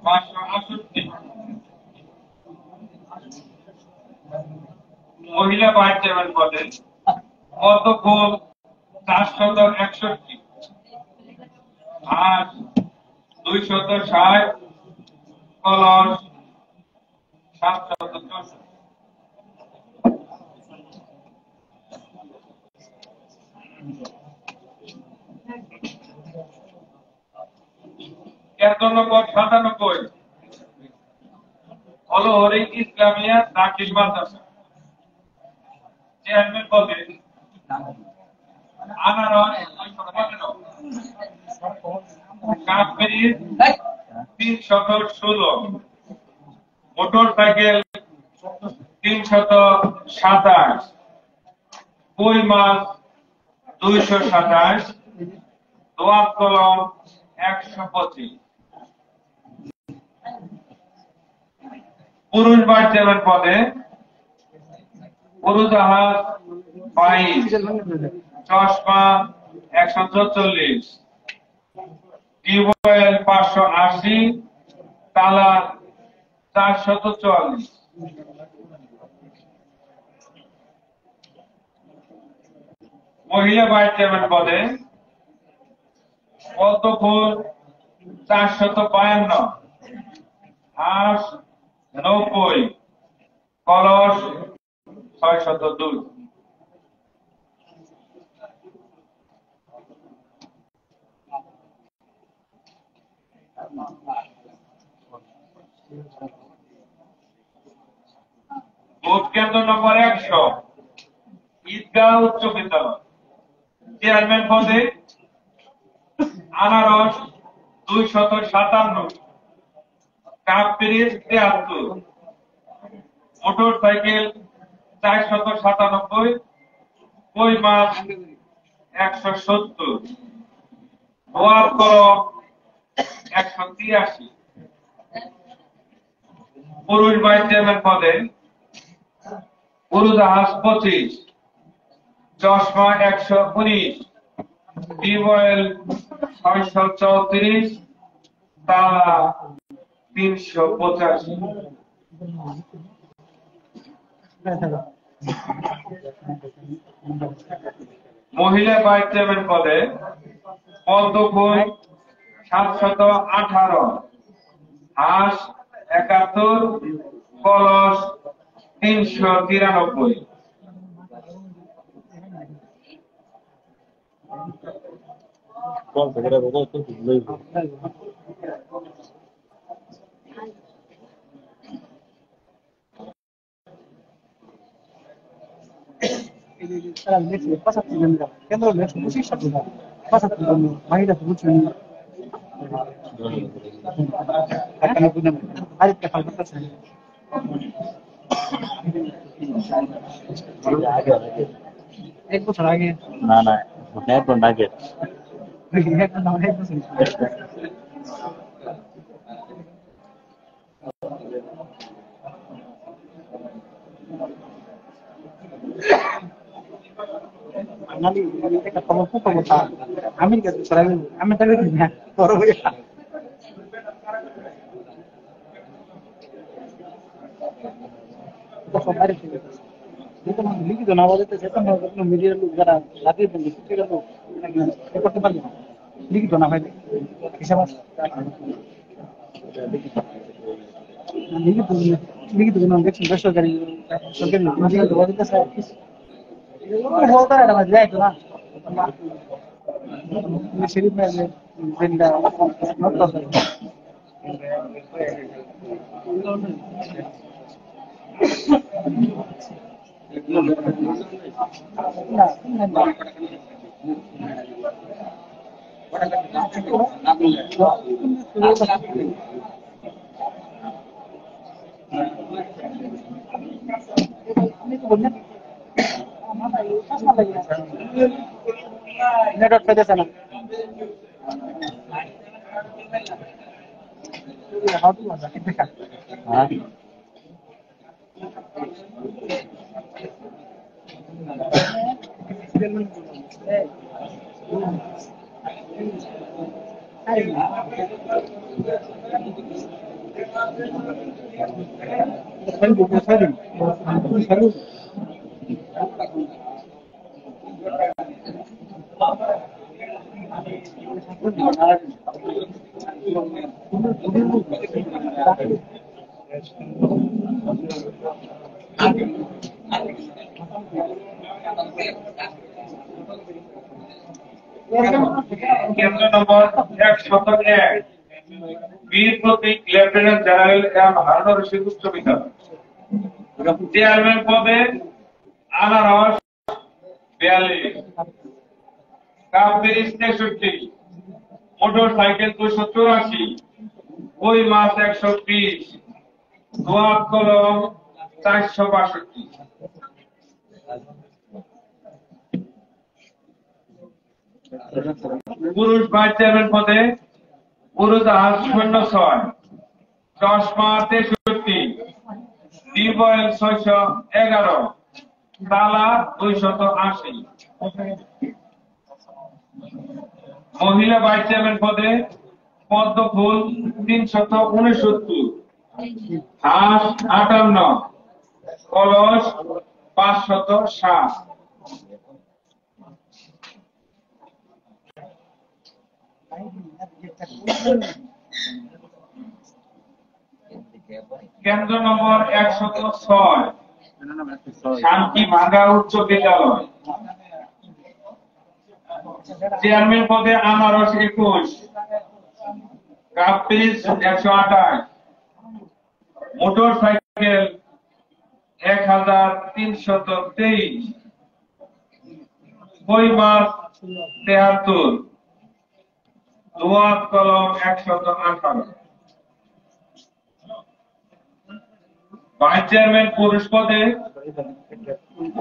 568। মহিলা ভাইস চেয়ারম্যান পদে পদ্মফুল 461, আর 260, কলস 764। কেন্দ্রনগর 97, অলহরি ইসলামিয়া দাখিল মাদ্রাসা। চেয়ারম্যান পদে আনারস 215, কাপ্রিস 316, মোটর সাইকেল 327, কই মাছ 227, দোয়াত কলম 125। পুরুষ ভাইস চেয়ারম্যান পদে পুরুষাহাত 22, চশমা 144, টিউবওয়েল 580, তালা 444। মহিলা ভাইস চেয়ারম্যান পদে পদ্মফুল 452, হাঁস 90, কলস 602। ভোট কেন্দ্র নম্বর 100, ঈদগাহ উচ্চ বিদ্যালয়। চেয়ারম্যান পদে আনারস 257, কাপ্রিস 73, মোটর সাইকেল 497, কই মাছ 170, দোয়াত কলম 183। পুরুষ ভাইস চেয়ারম্যান পদে পুরুষাহাত 25, চশমা 119, টিউবওয়েল 634, তালা 385। মহিলা ভাইস চেয়ারম্যান পদে পদ্মফুল 718, হাঁস 71, কলস 393। কল থেকে কেন্দ্র পঁচিশ মাহিটা বুঝছেন আরেকটা ফাল করতেছে এক বছর আগে না না একদম আগে এক বছর একটা খবর খুব খবর আমি আমি তাহলে বড় হয়ে লিখিত না বলতে সেটা মিডিয়ার লোক যারা লাগিয়ে লোক করতে পারবে না লিখিত না ভাই হিসাব লিখিত লিখিত দেখছেন বেসরকারি সরকারি লিখিত বলতে বলতে না যাইতো না শরীফ নেটওয়ার্ক পেতেছে না হ্যাঁ কেন্দ্র নম্বর 101, Bir Protik lieutenant general M Harun Rashid উচ্চ বিদ্যালয়। চেয়ারম্যান পদে আনারস 42, কাপ পিরিচ 63, মোটর সাইকেল 284, কই মাছ 120, দোয়াত কলম 462। পুরুষ ভাইস চেয়ারম্যান পদে উড়োজাহাজ 06, চশমা 63, টিউবওয়েল 611, তালা 280। মহিলা ভাইস চেয়ারম্যান পদে পদ্মফুল 369, হাঁস 58, কলস 560। কেন্দ্র নম্বর 106, শান্তি ভাঙ্গা উচ্চ বিদ্যালয়। চেয়ারম্যান পদে আনারস 21, কাপ পিরিচ 128, মোটর সাইকেল 1323, কই মাছ 73, দোয়াত কলম 118। ভাইস চেয়ারম্যান পুরুষ পদে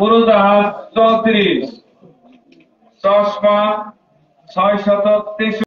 উড়োজাহাজ 34, চশমা 663।